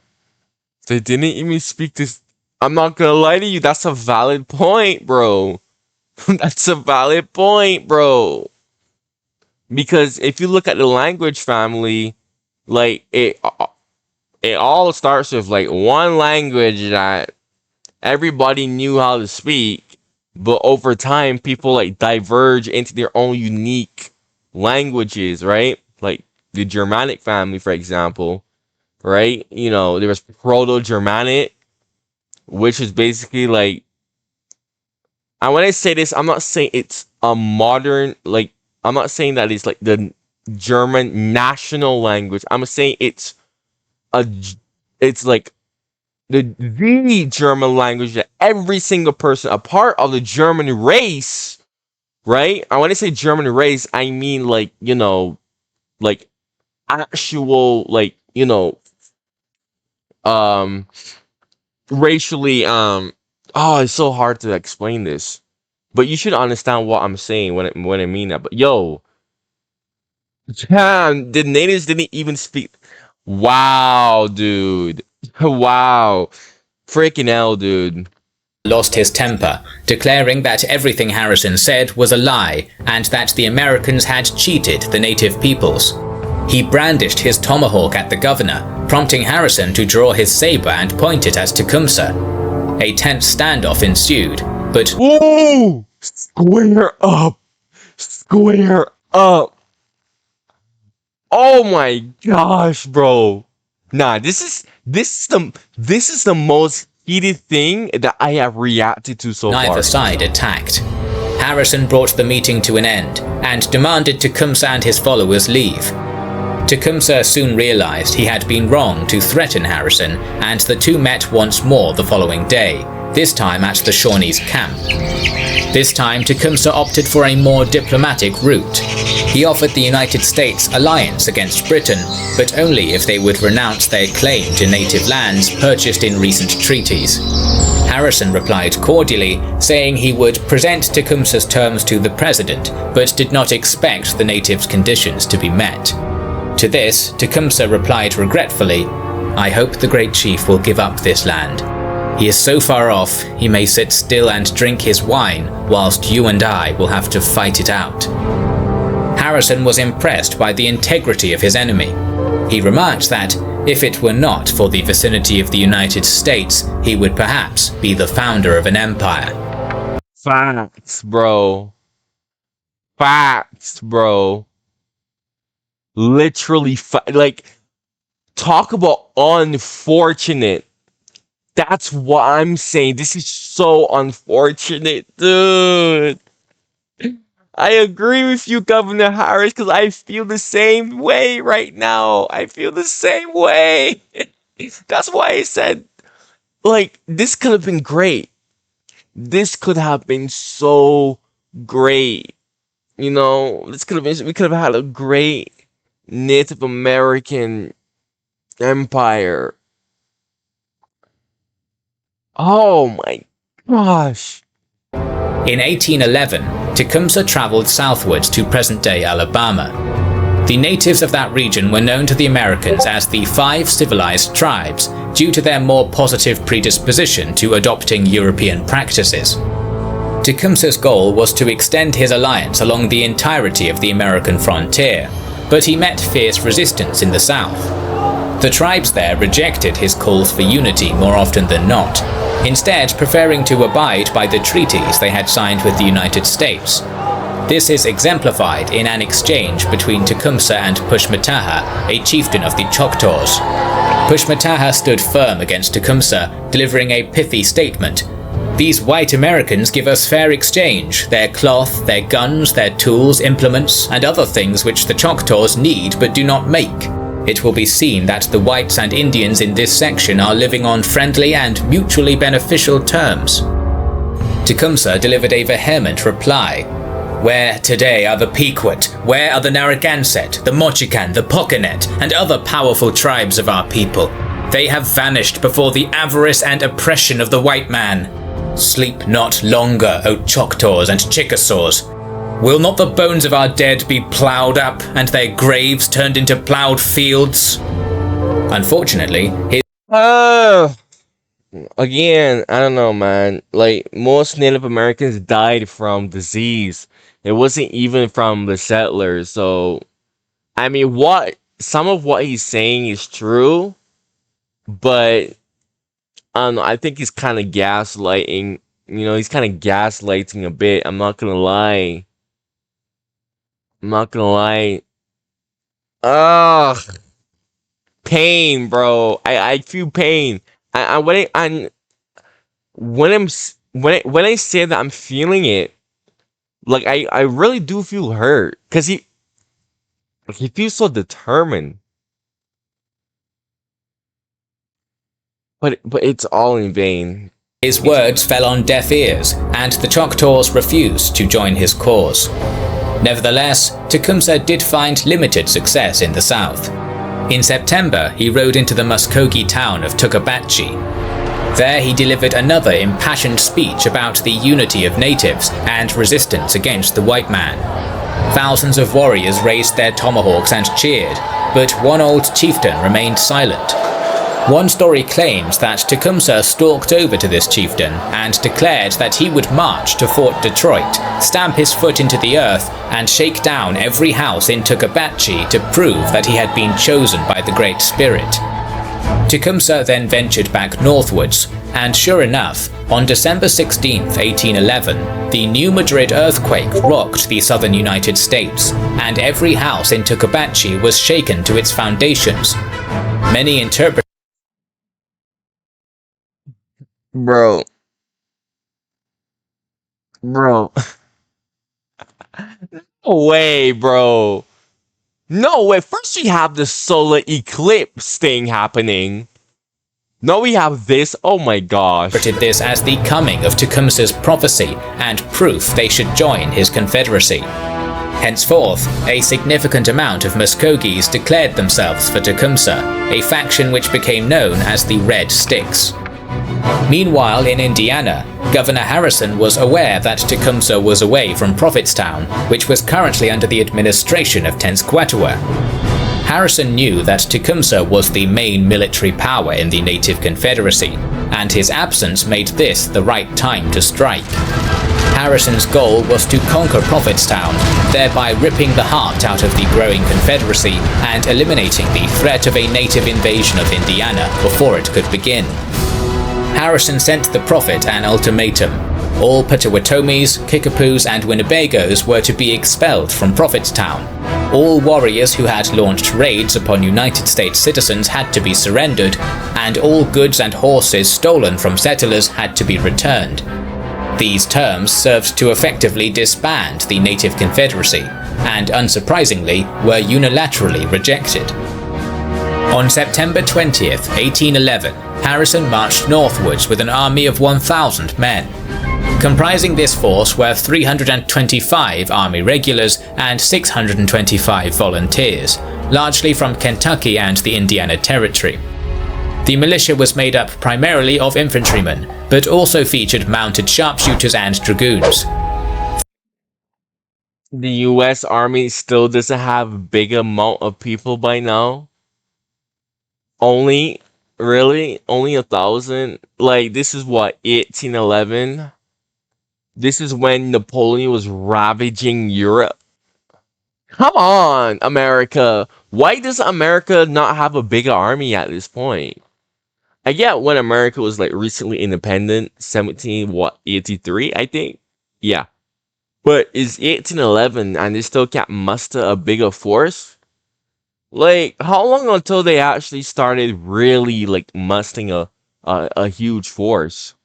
They didn't even speak this. I'm not gonna lie to you, that's a valid point, bro. That's a valid point, bro. Because if you look at the language family, like it all starts with like one language that everybody knew how to speak, but over time people like diverge into their own unique languages, right? Like the Germanic family, for example, right? You know, there was Proto-Germanic, which is basically like, and when I say this, I'm not saying it's a modern, like, I'm not saying that it's like the German national language. I'm saying it's it's like the German language that every single person, a part of the German race, right? And when I say German race, I mean like, you know, like actual, like, you know, um, racially, oh, it's so hard to explain this, but you should understand what I'm saying when I mean that. But yo, Damn, the natives didn't even speak. Wow, dude. Wow. Freaking hell, dude. lost his temper, declaring that everything Harrison said was a lie and that the Americans had cheated the native peoples. He brandished his tomahawk at the governor, prompting Harrison to draw his saber and point it at Tecumseh. A tense standoff ensued, but Whoa! Square up! Square up! Oh my gosh, bro. Nah, this is the most heated thing that I have reacted to so far. neither side attacked. Harrison brought the meeting to an end and demanded Tecumseh and his followers leave. Tecumseh soon realized he had been wrong to threaten Harrison, and the two met once more the following day, this time at the Shawnees' camp. This time, Tecumseh opted for a more diplomatic route. He offered the United States alliance against Britain, but only if they would renounce their claim to native lands purchased in recent treaties. Harrison replied cordially, saying he would present Tecumseh's terms to the president, but did not expect the natives' conditions to be met. To this, Tecumseh replied regretfully, "I hope the great chief will give up this land. He is so far off, he may sit still and drink his wine, whilst you and I will have to fight it out." Harrison was impressed by the integrity of his enemy. He remarked that, if it were not for the vicinity of the United States, he would perhaps be the founder of an empire. Facts, bro. Facts, bro. Literally, like, talk about unfortunate. That's what I'm saying. This is so unfortunate, dude. I agree with you, Governor Harris, because I feel the same way right now. I feel the same way. That's why I said, like, this could have been great. This could have been so great. You know, we could have had a great Native American empire. Oh my gosh. In 1811, Tecumseh traveled southwards to present-day Alabama. The natives of that region were known to the Americans as the Five Civilized Tribes due to their more positive predisposition to adopting European practices. Tecumseh's goal was to extend his alliance along the entirety of the American frontier, but he met fierce resistance in the south. The tribes there rejected his calls for unity more often than not, instead preferring to abide by the treaties they had signed with the United States. This is exemplified in an exchange between Tecumseh and Pushmataha, a chieftain of the Choctaws. Pushmataha stood firm against Tecumseh, delivering a pithy statement. "These white Americans give us fair exchange, their cloth, their guns, their tools, implements, and other things which the Choctaws need but do not make. It will be seen that the whites and Indians in this section are living on friendly and mutually beneficial terms." Tecumseh delivered a vehement reply. "Where today are the Pequot? Where are the Narragansett, the Mochican, the Poccanet, and other powerful tribes of our people? They have vanished before the avarice and oppression of the white man. Sleep not longer, O Choctaws and Chickasaws. Will not the bones of our dead be ploughed up and their graves turned into ploughed fields?" Unfortunately, his Again, I don't know, man. Like, most Native Americans died from disease. It wasn't even from the settlers. So, I mean, some of what he's saying is true, but I don't know. I think he's kind of gaslighting. You know, he's kind of gaslighting a bit. I'm not gonna lie. Ugh, pain, bro. I feel pain. When I say that I'm feeling it, like I really do feel hurt because he feels so determined. But it's all in vain. His words fell on deaf ears, and the Choctaws refused to join his cause. Nevertheless, Tecumseh did find limited success in the south. In September, he rode into the Muskogee town of Tuckabatchee. There he delivered another impassioned speech about the unity of natives and resistance against the white man. Thousands of warriors raised their tomahawks and cheered, but one old chieftain remained silent. One story claims that Tecumseh stalked over to this chieftain and declared that he would march to Fort Detroit, stamp his foot into the earth, and shake down every house in Tukabatchi to prove that he had been chosen by the Great Spirit. Tecumseh then ventured back northwards, and sure enough, on December 16, 1811, the New Madrid earthquake rocked the southern United States, and every house in Tukabatchi was shaken to its foundations. Many interpret Bro. No way, bro. No way. First we have the solar eclipse thing happening. Now we have this. Oh my gosh. interpreted this as the coming of Tecumseh's prophecy and proof they should join his confederacy. Henceforth, a significant amount of Muskogees declared themselves for Tecumseh, a faction which became known as the Red Sticks. Meanwhile, in Indiana, Governor Harrison was aware that Tecumseh was away from Prophetstown, which was currently under the administration of Tenskwatawa. Harrison knew that Tecumseh was the main military power in the Native Confederacy, and his absence made this the right time to strike. Harrison's goal was to conquer Prophetstown, thereby ripping the heart out of the growing Confederacy and eliminating the threat of a native invasion of Indiana before it could begin. Harrison sent the Prophet an ultimatum. All Potawatomis, Kickapoos, and Winnebagos were to be expelled from Prophetstown. All warriors who had launched raids upon United States citizens had to be surrendered, and all goods and horses stolen from settlers had to be returned. These terms served to effectively disband the Native Confederacy, and unsurprisingly, were unilaterally rejected. On September 20th, 1811, Harrison marched northwards with an army of 1,000 men. Comprising this force were 325 Army regulars and 625 volunteers, largely from Kentucky and the Indiana Territory. The militia was made up primarily of infantrymen, but also featured mounted sharpshooters and dragoons. The US Army still doesn't have a big amount of people by now. Only 1,000? Like, this is what, 1811? This is when Napoleon was ravaging Europe. Come on, America. Why does America not have a bigger army at this point? I get when America was like recently independent, 83, I think. Yeah. But is 1811 and they still can't muster a bigger force? Like, how long until they actually started really like mustering a huge force?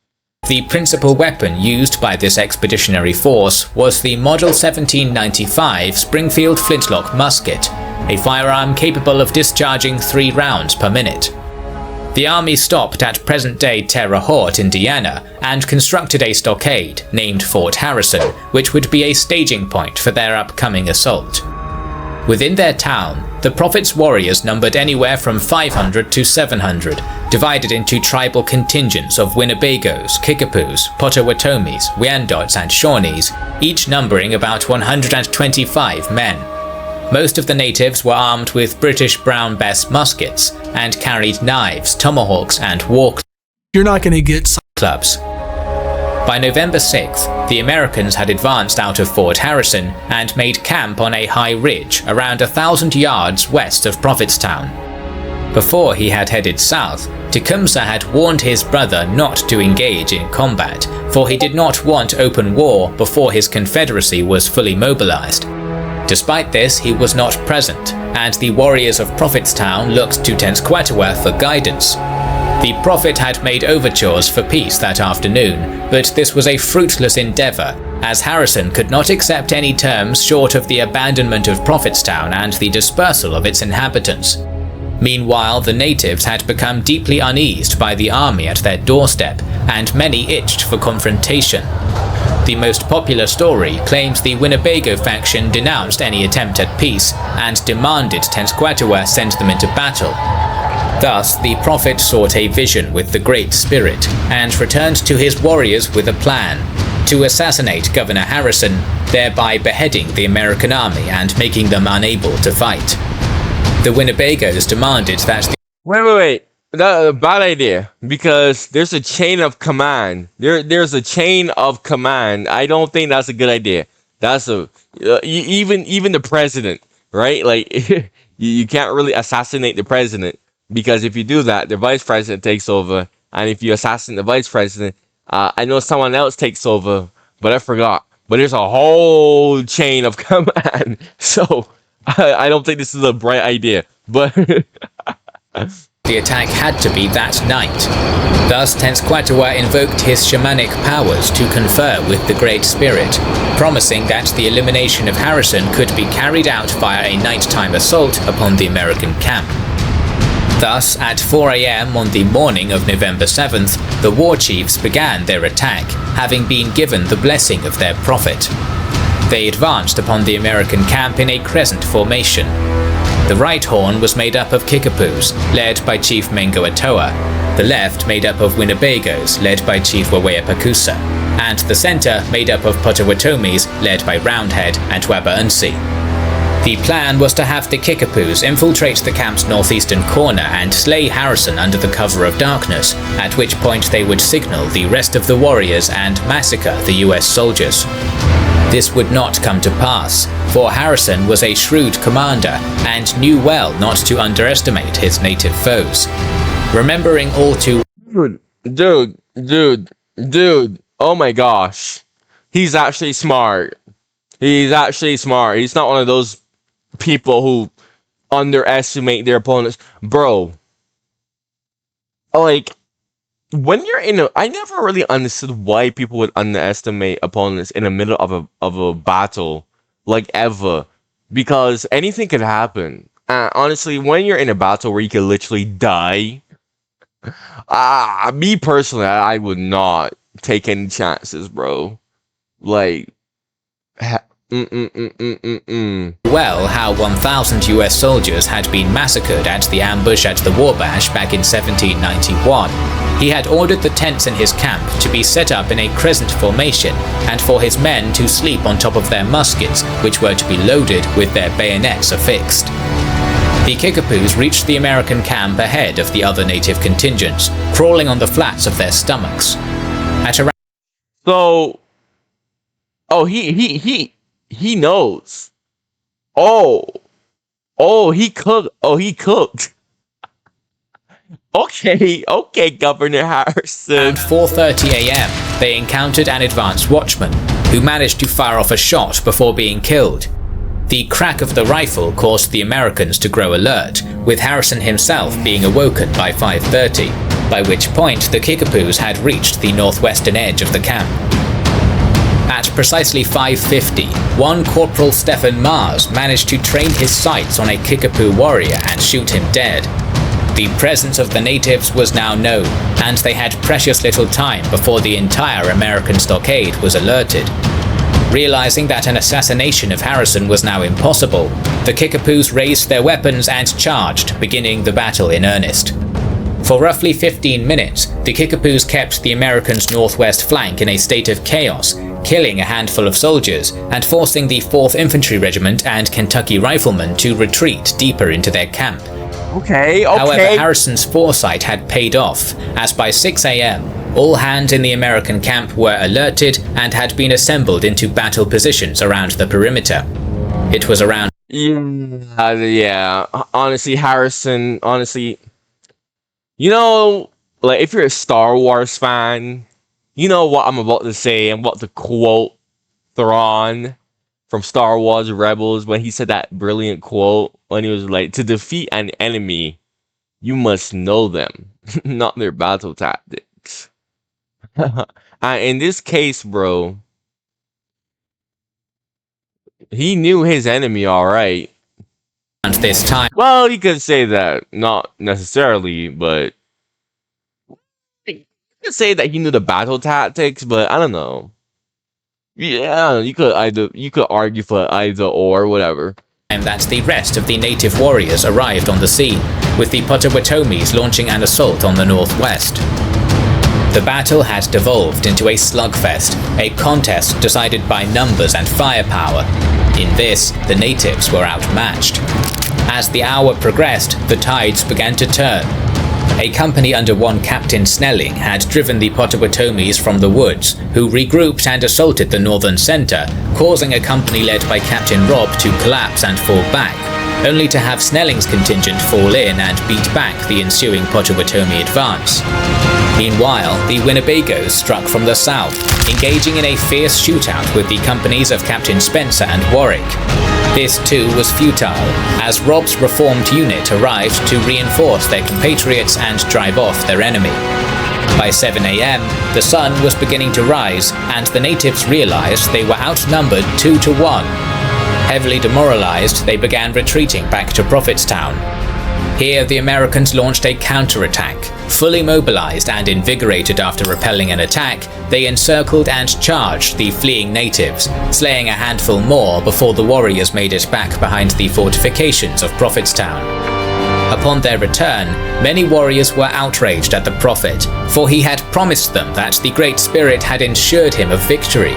The principal weapon used by this expeditionary force was the Model 1795 Springfield flintlock musket, a firearm capable of discharging 3 rounds per minute. The army stopped at present-day Terre Haute, Indiana, and constructed a stockade named Fort Harrison, which would be a staging point for their upcoming assault. Within their town, the Prophet's warriors numbered anywhere from 500 to 700, divided into tribal contingents of Winnebagos, Kickapoos, Potawatomis, Wyandots, and Shawnees, each numbering about 125 men. Most of the natives were armed with British Brown Bess muskets and carried knives, tomahawks, and war You're not going to get clubs. By November 6th, the Americans had advanced out of Fort Harrison and made camp on a high ridge around 1,000 yards west of Prophetstown. Before he had headed south, Tecumseh had warned his brother not to engage in combat, for he did not want open war before his confederacy was fully mobilized. Despite this, he was not present, and the warriors of Prophetstown looked to Tenskwatawa for guidance. The Prophet had made overtures for peace that afternoon, but this was a fruitless endeavor, as Harrison could not accept any terms short of the abandonment of Prophetstown and the dispersal of its inhabitants. Meanwhile, the natives had become deeply uneased by the army at their doorstep, and many itched for confrontation. The most popular story claims the Winnebago faction denounced any attempt at peace and demanded Tenskwatawa send them into battle. Thus, the Prophet sought a vision with the Great Spirit and returned to his warriors with a plan. to assassinate Governor Harrison, thereby beheading the American army and making them unable to fight. The Winnebagos demanded that the Wait. That's a bad idea, because there's a chain of command. There's a chain of command. I don't think that's a good idea. That's even the president, right? Like you can't really assassinate the president, because if you do that, the vice president takes over, and if you assassinate the vice president, I know someone else takes over, but I forgot. But there's a whole chain of command, so I don't think this is a bright idea. But the attack had to be that night. Thus, Tenskwatawa invoked his shamanic powers to confer with the Great Spirit, promising that the elimination of Harrison could be carried out via a nighttime assault upon the American camp. Thus, at 4 a.m. on the morning of November 7th, the war chiefs began their attack, having been given the blessing of their prophet. They advanced upon the American camp in a crescent formation. The right horn was made up of Kickapoos, led by Chief Mengo Atoa, the left made up of Winnebagos, led by Chief Waweapakusa, and the centre made up of Potawatomis, led by Roundhead and Wabaunsi. The plan was to have the Kickapoos infiltrate the camp's northeastern corner and slay Harrison under the cover of darkness, at which point they would signal the rest of the warriors and massacre the US soldiers. This would not come to pass, for Harrison was a shrewd commander and knew well not to underestimate his native foes. Remembering all too Dude, oh my gosh. He's actually smart. He's not one of those people who underestimate their opponents. Bro, like, when you're I never really understood why people would underestimate opponents in the middle of a battle, like, ever, because anything could happen. Honestly, when you're in a battle where you can literally die, me personally, I would not take any chances, bro. Like, well how 1,000 US soldiers had been massacred at the ambush at the Wabash back in 1791. He had ordered the tents in his camp to be set up in a crescent formation and for his men to sleep on top of their muskets, which were to be loaded with their bayonets affixed. The Kickapoos reached the American camp ahead of the other native contingents, crawling on the flats of their stomachs. At around he knows. He cooked. Okay, Governor Harrison. Around 4:30 a.m., they encountered an advanced watchman, who managed to fire off a shot before being killed. The crack of the rifle caused the Americans to grow alert, with Harrison himself being awoken by 5:30, by which point the Kickapoos had reached the northwestern edge of the camp. At precisely 5:50, one Corporal Stephen Mars managed to train his sights on a Kickapoo warrior and shoot him dead. The presence of the natives was now known, and they had precious little time before the entire American stockade was alerted. Realizing that an assassination of Harrison was now impossible, the Kickapoos raised their weapons and charged, beginning the battle in earnest. For roughly 15 minutes, the Kickapoos kept the Americans' northwest flank in a state of chaos, killing a handful of soldiers and forcing the 4th Infantry Regiment and Kentucky Riflemen to retreat deeper into their camp. However, Harrison's foresight had paid off, as by 6 a.m., all hands in the American camp were alerted and had been assembled into battle positions around the perimeter. It was around... Yeah. Honestly, Harrison, you know, like, if you're a Star Wars fan, you know what I'm about to say. I'm about to quote Thrawn from Star Wars Rebels when he said that brilliant quote when he was like, to defeat an enemy, you must know them, not their battle tactics. In this case, bro, he knew his enemy all right. And this time... Well, you could say that, not necessarily, but you could say that he knew the battle tactics, but I don't know. Yeah, you could argue for either or, whatever. And that the rest of the native warriors arrived on the scene, with the Potawatomis launching an assault on the northwest. The battle had devolved into a slugfest, a contest decided by numbers and firepower. In this, the natives were outmatched. As the hour progressed, the tides began to turn. A company under one Captain Snelling had driven the Potawatomis from the woods, who regrouped and assaulted the northern center, causing a company led by Captain Robb to collapse and fall back, only to have Snelling's contingent fall in and beat back the ensuing Potawatomi advance. Meanwhile, the Winnebagos struck from the south, engaging in a fierce shootout with the companies of Captain Spencer and Warwick. This too was futile, as Robb's reformed unit arrived to reinforce their compatriots and drive off their enemy. By 7 a.m., the sun was beginning to rise, and the natives realized they were outnumbered 2 to 1. Heavily demoralized, they began retreating back to Prophetstown. Here, the Americans launched a counterattack. Fully mobilized and invigorated after repelling an attack, they encircled and charged the fleeing natives, slaying a handful more before the warriors made it back behind the fortifications of Prophetstown. Upon their return, many warriors were outraged at the Prophet, for he had promised them that the Great Spirit had ensured him of victory.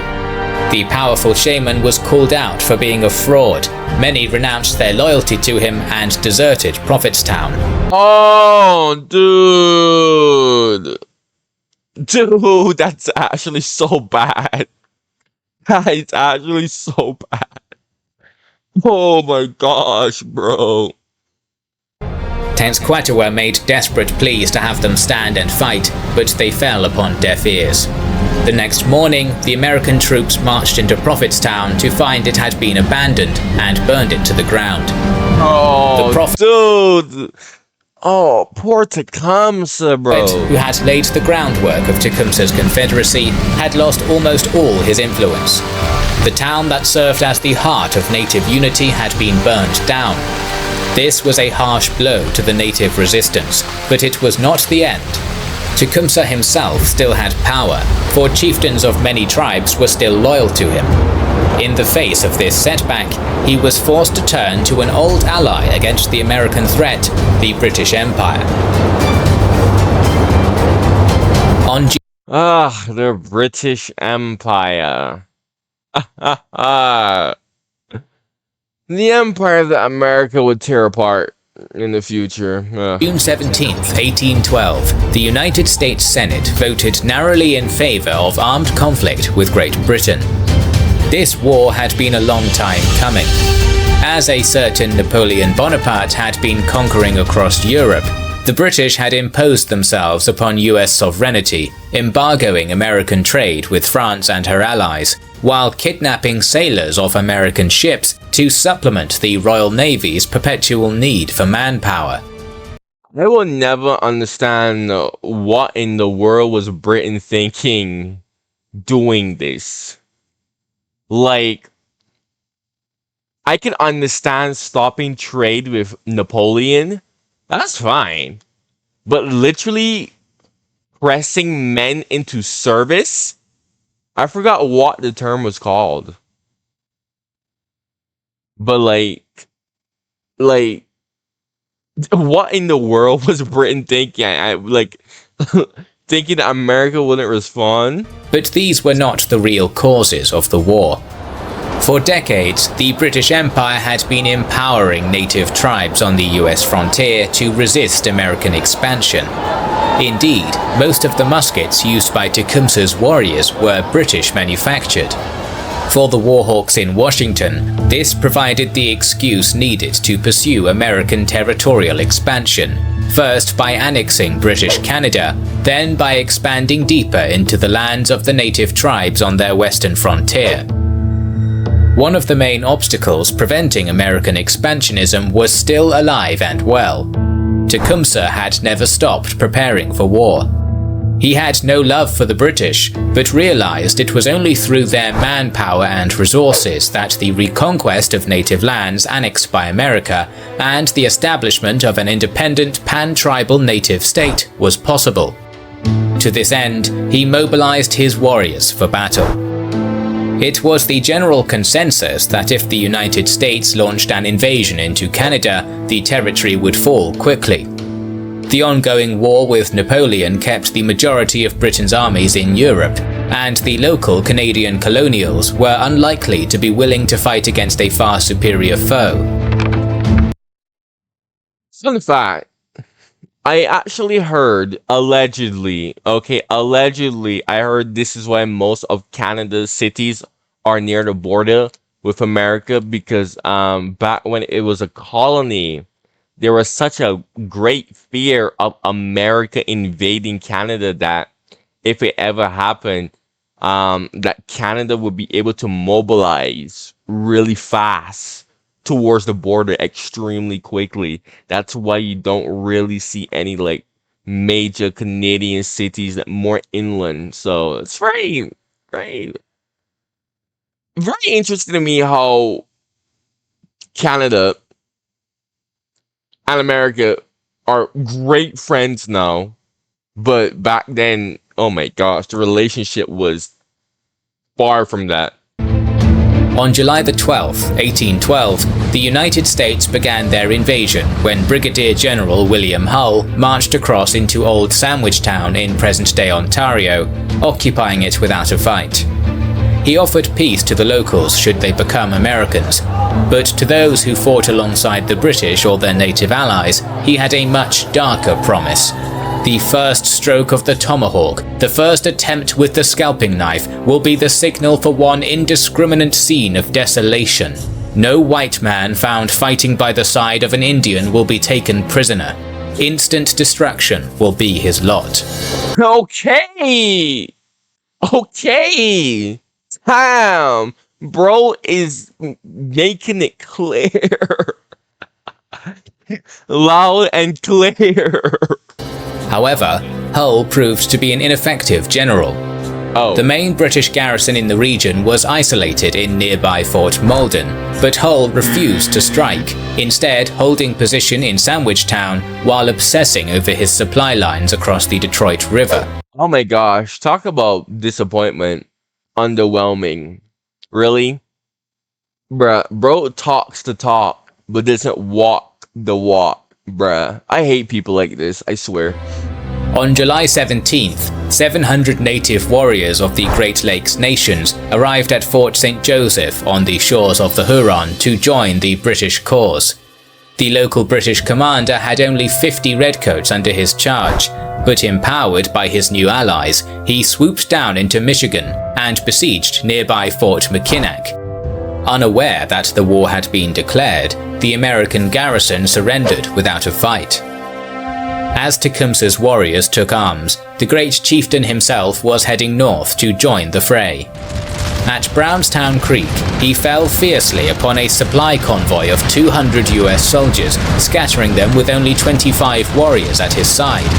The powerful shaman was called out for being a fraud. Many renounced their loyalty to him and deserted Prophetstown. Oh, dude. Dude, that's actually so bad. That is actually so bad. Oh my gosh, bro. Tenskwatawa made desperate pleas to have them stand and fight, but they fell upon deaf ears. The next morning, the American troops marched into Prophetstown to find it had been abandoned and burned it to the ground. Oh, dude. Oh, poor Tecumseh, bro. Who had laid the groundwork of Tecumseh's confederacy, had lost almost all his influence. The town that served as the heart of native unity had been burned down. This was a harsh blow to the native resistance, but it was not the end. Tecumseh himself still had power, for chieftains of many tribes were still loyal to him. In the face of this setback, he was forced to turn to an old ally against the American threat, the British Empire. The British Empire. The empire that America would tear apart in the future. June 17, 1812, the United States Senate voted narrowly in favor of armed conflict with Great Britain. This war had been a long time coming. As a certain Napoleon Bonaparte had been conquering across Europe, the British had imposed themselves upon US sovereignty, embargoing American trade with France and her allies, while kidnapping sailors off American ships to supplement the Royal Navy's perpetual need for manpower. I will never understand what in the world was Britain thinking doing this. Like, I can understand stopping trade with Napoleon. That's fine. But literally pressing men into service? I forgot what the term was called. But like, what in the world was Britain thinking? Thinking that America wouldn't respond? But these were not the real causes of the war. For decades, the British Empire had been empowering native tribes on the US frontier to resist American expansion. Indeed, most of the muskets used by Tecumseh's warriors were British manufactured. For the warhawks in Washington, this provided the excuse needed to pursue American territorial expansion, first by annexing British Canada, then by expanding deeper into the lands of the native tribes on their western frontier. One of the main obstacles preventing American expansionism was still alive and well. Tecumseh had never stopped preparing for war. He had no love for the British, but realized it was only through their manpower and resources that the reconquest of native lands annexed by America and the establishment of an independent pan-tribal native state was possible. To this end, he mobilized his warriors for battle. It was the general consensus that if the United States launched an invasion into Canada, the territory would fall quickly. The ongoing war with Napoleon kept the majority of Britain's armies in Europe, and the local Canadian colonials were unlikely to be willing to fight against a far superior foe. Fun fact, I actually heard, allegedly, I heard this is why most of Canada's cities are near the border with America, because back when it was a colony, there was such a great fear of America invading Canada that if it ever happened, that Canada would be able to mobilize really fast towards the border extremely quickly. That's why you don't really see any like major Canadian cities that more inland. So it's very, very, very interesting to me how Canada and America are great friends now, but back then, oh my gosh, the relationship was far from that. On July the 12th, 1812, the United States began their invasion when Brigadier General William Hull marched across into Old Sandwich Town in present-day Ontario, occupying it without a fight. He offered peace to the locals should they become Americans, but to those who fought alongside the British or their native allies, he had a much darker promise. The first stroke of the tomahawk, the first attempt with the scalping knife, will be the signal for one indiscriminate scene of desolation. No white man found fighting by the side of an Indian will be taken prisoner. Instant destruction will be his lot. Okay! Damn! Bro is making it clear. Loud and clear. However, Hull proved to be an ineffective general. The main British garrison in the region was isolated in nearby Fort Malden, but Hull refused to strike, instead holding position in Sandwich Town while obsessing over his supply lines across the Detroit River. Oh my gosh, talk about disappointment. Underwhelming. Really? Bro talks the talk, but doesn't walk the walk. Bruh, I hate people like this, I swear. On July 17th, 700 native warriors of the Great Lakes nations arrived at Fort St. Joseph on the shores of the Huron to join the British cause. The local British commander had only 50 redcoats under his charge, but empowered by his new allies, he swooped down into Michigan and besieged nearby Fort Mackinac. Unaware that the war had been declared, the American garrison surrendered without a fight. As Tecumseh's warriors took arms, the great chieftain himself was heading north to join the fray. At Brownstown Creek, he fell fiercely upon a supply convoy of 200 US soldiers, scattering them with only 25 warriors at his side.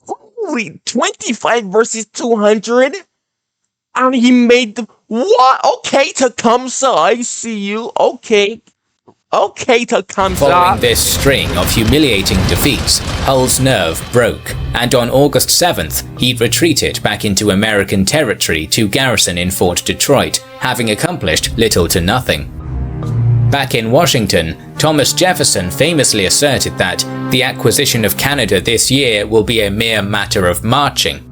Holy, 25 versus 200? And he made the... What? Okay, Tecumseh, I see you. Okay, Tecumseh. Following this string of humiliating defeats, Hull's nerve broke, and on August 7th, he retreated back into American territory to garrison in Fort Detroit, having accomplished little to nothing. Back in Washington, Thomas Jefferson famously asserted that the acquisition of Canada this year will be a mere matter of marching.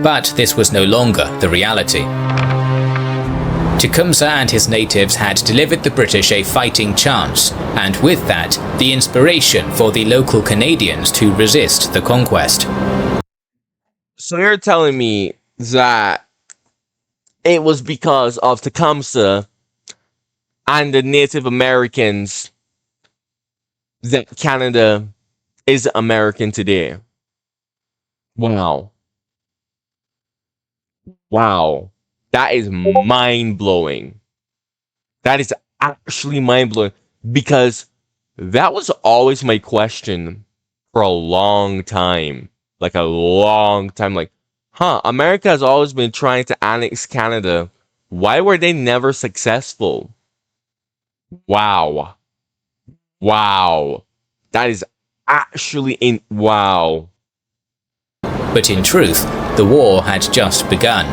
But this was no longer the reality. Tecumseh and his natives had delivered the British a fighting chance, and with that, the inspiration for the local Canadians to resist the conquest. So you're telling me that it was because of Tecumseh and the Native Americans that Canada is American today? Wow. That is mind-blowing. That is actually mind-blowing, because that was always my question for a long time. Like, America has always been trying to annex Canada. Why were they never successful? Wow. That is actually wow. But in truth, the war had just begun.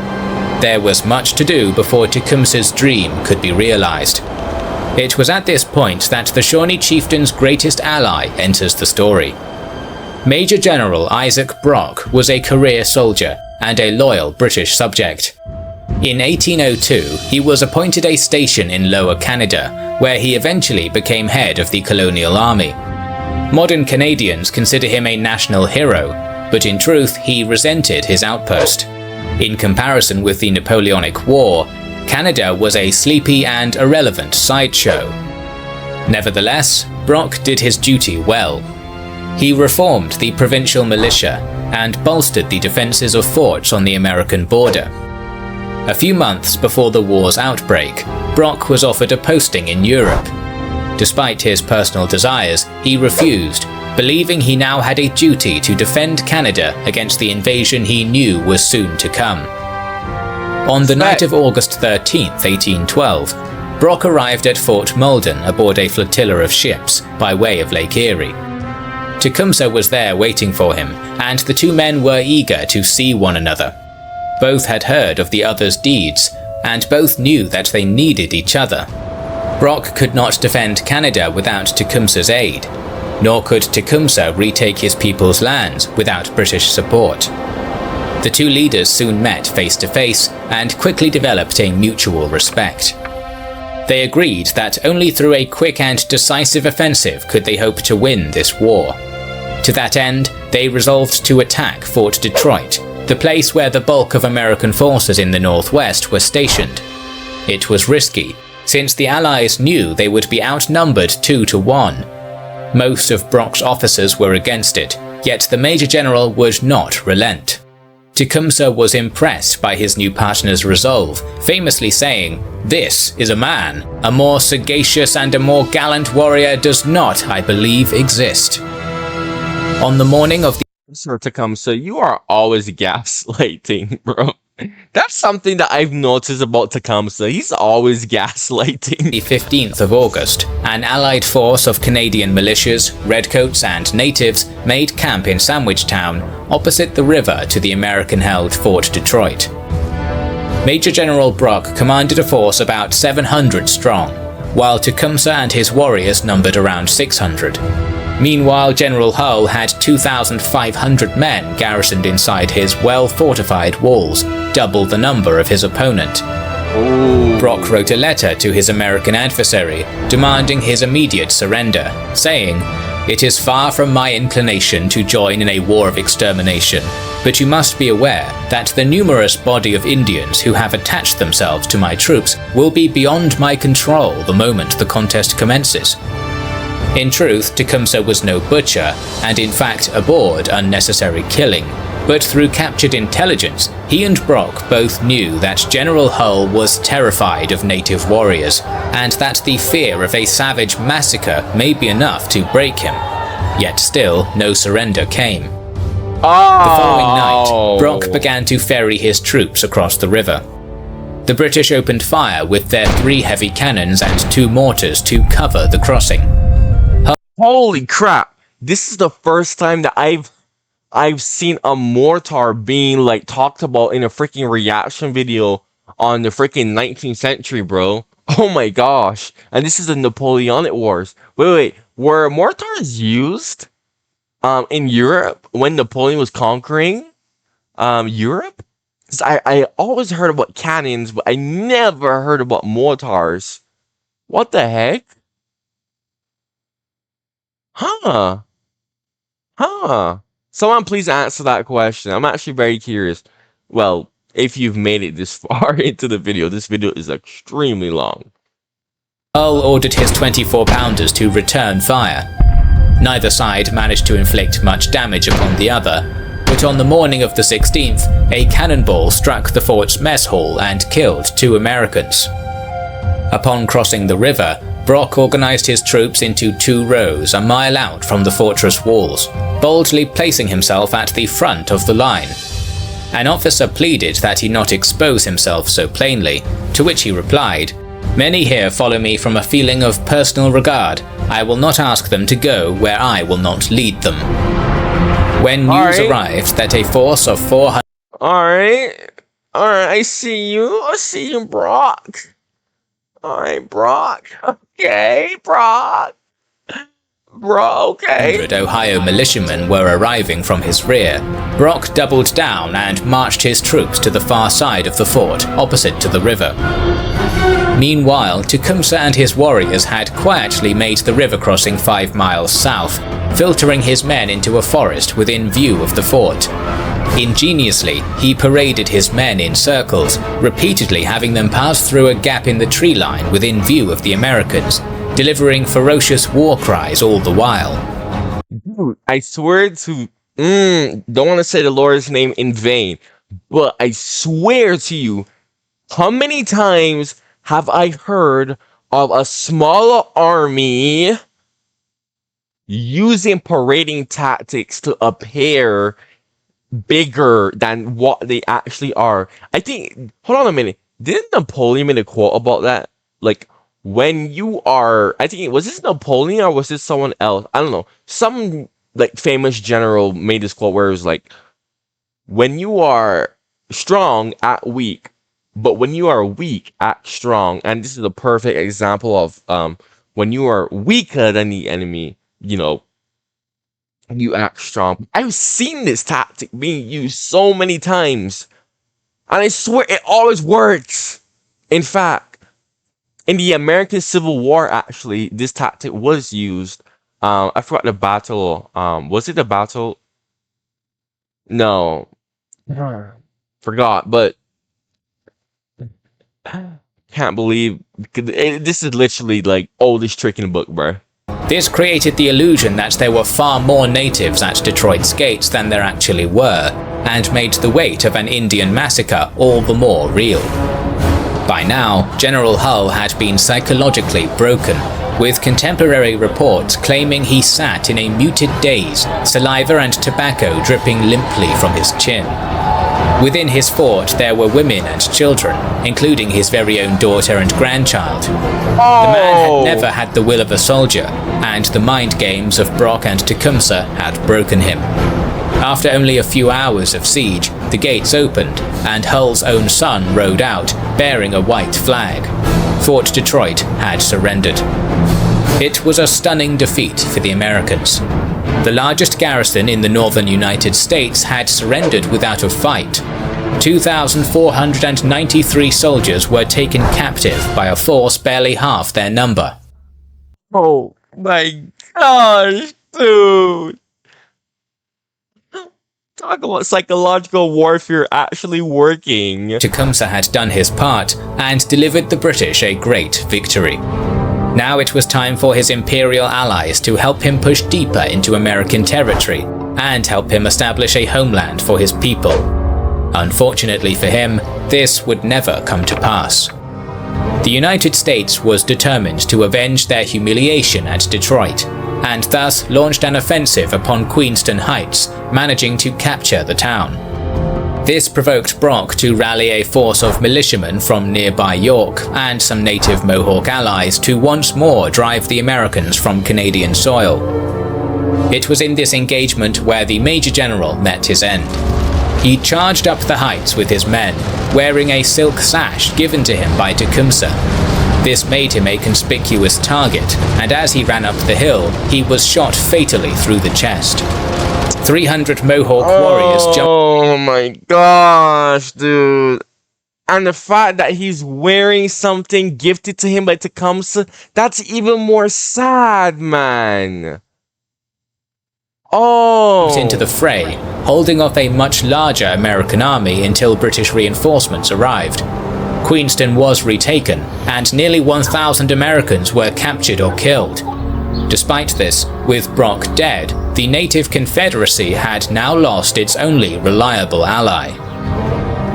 There was much to do before Tecumseh's dream could be realized. It was at this point that the Shawnee chieftain's greatest ally enters the story. Major General Isaac Brock was a career soldier and a loyal British subject. In 1802, he was appointed a station in Lower Canada, where he eventually became head of the colonial army. Modern Canadians consider him a national hero, but in truth he resented his outpost. In comparison with the Napoleonic War, Canada was a sleepy and irrelevant sideshow. Nevertheless, Brock did his duty well. He reformed the provincial militia and bolstered the defenses of forts on the American border. A few months before the war's outbreak, Brock was offered a posting in Europe. Despite his personal desires, he refused, believing he now had a duty to defend Canada against the invasion he knew was soon to come. On the night of August 13, 1812, Brock arrived at Fort Malden aboard a flotilla of ships by way of Lake Erie. Tecumseh was there waiting for him, and the two men were eager to see one another. Both had heard of the other's deeds, and both knew that they needed each other. Brock could not defend Canada without Tecumseh's aid, nor could Tecumseh retake his people's lands without British support. The two leaders soon met face to face and quickly developed a mutual respect. They agreed that only through a quick and decisive offensive could they hope to win this war. To that end, they resolved to attack Fort Detroit, the place where the bulk of American forces in the Northwest were stationed. It was risky, since the Allies knew they would be outnumbered 2-1. Most of Brock's officers were against it, yet the Major General would not relent. Tecumseh was impressed by his new partner's resolve, famously saying, "This is a man. A more sagacious and a more gallant warrior does not, I believe, exist." On the morning of the Sir Tecumseh, you are always gaslighting, bro. That's something that I've noticed about Tecumseh. He's always gaslighting. the 15th of August, an allied force of Canadian militias, redcoats and natives made camp in Sandwich Town, opposite the river to the American-held Fort Detroit. Major General Brock commanded a force about 700 strong, while Tecumseh and his warriors numbered around 600. Meanwhile, General Hull had 2,500 men garrisoned inside his well-fortified walls, double the number of his opponent. Ooh. Brock wrote a letter to his American adversary, demanding his immediate surrender, saying, "It is far from my inclination to join in a war of extermination, but you must be aware that the numerous body of Indians who have attached themselves to my troops will be beyond my control the moment the contest commences." In truth, Tecumseh was no butcher, and in fact abhorred unnecessary killing, but through captured intelligence, he and Brock both knew that General Hull was terrified of native warriors, and that the fear of a savage massacre may be enough to break him. Yet still, no surrender came. The following night, Brock began to ferry his troops across the river. The British opened fire with their 3 heavy cannons and 2 mortars to cover the crossing. Holy crap! This is the first time that I've seen a mortar being like talked about in a freaking reaction video on the freaking 19th century, bro. Oh my gosh! And this is the Napoleonic Wars. Wait, were mortars used in Europe when Napoleon was conquering Europe? Because I always heard about cannons, but I never heard about mortars. What the heck? Huh. Someone please answer that question. I'm actually very curious. Well, if you've made it this far into the video, this video is extremely long. Hull ordered his 24-pounders to return fire. Neither side managed to inflict much damage upon the other, but on the morning of the 16th, a cannonball struck the fort's mess hall and killed 2 Americans. Upon crossing the river, Brock organized his troops into 2 rows a mile out from the fortress walls, boldly placing himself at the front of the line. An officer pleaded that he not expose himself so plainly, to which he replied, "Many here follow me from a feeling of personal regard. I will not ask them to go where I will not lead them." When news arrived that a force of 400... Alright, I see you, Brock. Alright, Brock. Okay, Brock. Bro, okay. 100 Ohio militiamen were arriving from his rear. Brock doubled down and marched his troops to the far side of the fort, opposite to the river. Meanwhile, Tecumseh and his warriors had quietly made the river crossing 5 miles south, filtering his men into a forest within view of the fort. Ingeniously, he paraded his men in circles, repeatedly having them pass through a gap in the tree line within view of the Americans, delivering ferocious war cries all the while. Dude, I swear to... don't want to say the Lord's name in vain, but I swear to you, how many times have I heard of a smaller army using parading tactics to appear bigger than what they actually are? I think... Hold on a minute. Didn't Napoleon make a quote about that? Like, when you are... I think... Was this Napoleon or was this someone else? I don't know. Some, like, famous general made this quote where it was like, when you are strong, act weak. But when you are weak, act strong. And this is a perfect example of when you are weaker than the enemy, you know, you act strong. I've seen this tactic being used so many times. And I swear it always works. In fact, in the American Civil War, actually, this tactic was used. I forgot the battle. Was it the battle? No. Forgot, but can't believe this is literally like oldest trick in the book, bro. This created the illusion that there were far more natives at Detroit's gates than there actually were, and made the weight of an Indian massacre all the more real. By now, General Hull had been psychologically broken, with contemporary reports claiming he sat in a muted daze, saliva and tobacco dripping limply from his chin. Within his fort there were women and children, including his very own daughter and grandchild. The man had never had the will of a soldier, and the mind games of Brock and Tecumseh had broken him. After only a few hours of siege, the gates opened, and Hull's own son rode out, bearing a white flag. Fort Detroit had surrendered. It was a stunning defeat for the Americans. The largest garrison in the northern United States had surrendered without a fight. 2,493 soldiers were taken captive by a force barely half their number. Oh my gosh, dude. Talk about psychological warfare actually working. Tecumseh had done his part and delivered the British a great victory. Now it was time for his imperial allies to help him push deeper into American territory and help him establish a homeland for his people. Unfortunately for him, this would never come to pass. The United States was determined to avenge their humiliation at Detroit, and thus launched an offensive upon Queenston Heights, managing to capture the town. This provoked Brock to rally a force of militiamen from nearby York and some native Mohawk allies to once more drive the Americans from Canadian soil. It was in this engagement where the Major General met his end. He charged up the heights with his men, wearing a silk sash given to him by Tecumseh. This made him a conspicuous target, and as he ran up the hill, he was shot fatally through the chest. 300 Mohawk warriors jumped. Oh my gosh, dude. And the fact that he's wearing something gifted to him by Tecumseh, that's even more sad, man. Into the fray, holding off a much larger American army until British reinforcements arrived. Queenston was retaken, and nearly 1,000 Americans were captured or killed. Despite this, with Brock dead, the native Confederacy had now lost its only reliable ally.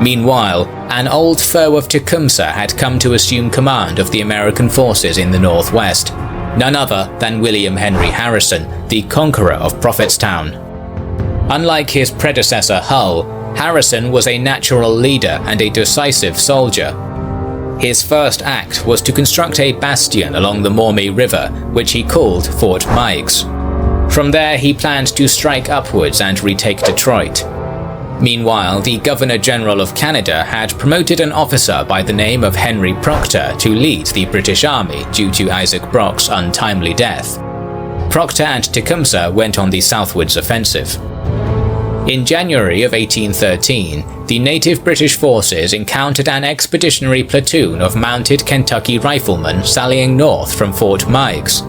Meanwhile, an old foe of Tecumseh had come to assume command of the American forces in the Northwest, none other than William Henry Harrison, the conqueror of Prophetstown. Unlike his predecessor Hull, Harrison was a natural leader and a decisive soldier. His first act was to construct a bastion along the Maumee River, which he called Fort Meigs. From there he planned to strike upwards and retake Detroit. Meanwhile, the Governor-General of Canada had promoted an officer by the name of Henry Proctor to lead the British Army due to Isaac Brock's untimely death. Proctor and Tecumseh went on the southwards offensive. In January of 1813, the native British forces encountered an expeditionary platoon of mounted Kentucky riflemen sallying north from Fort Meigs.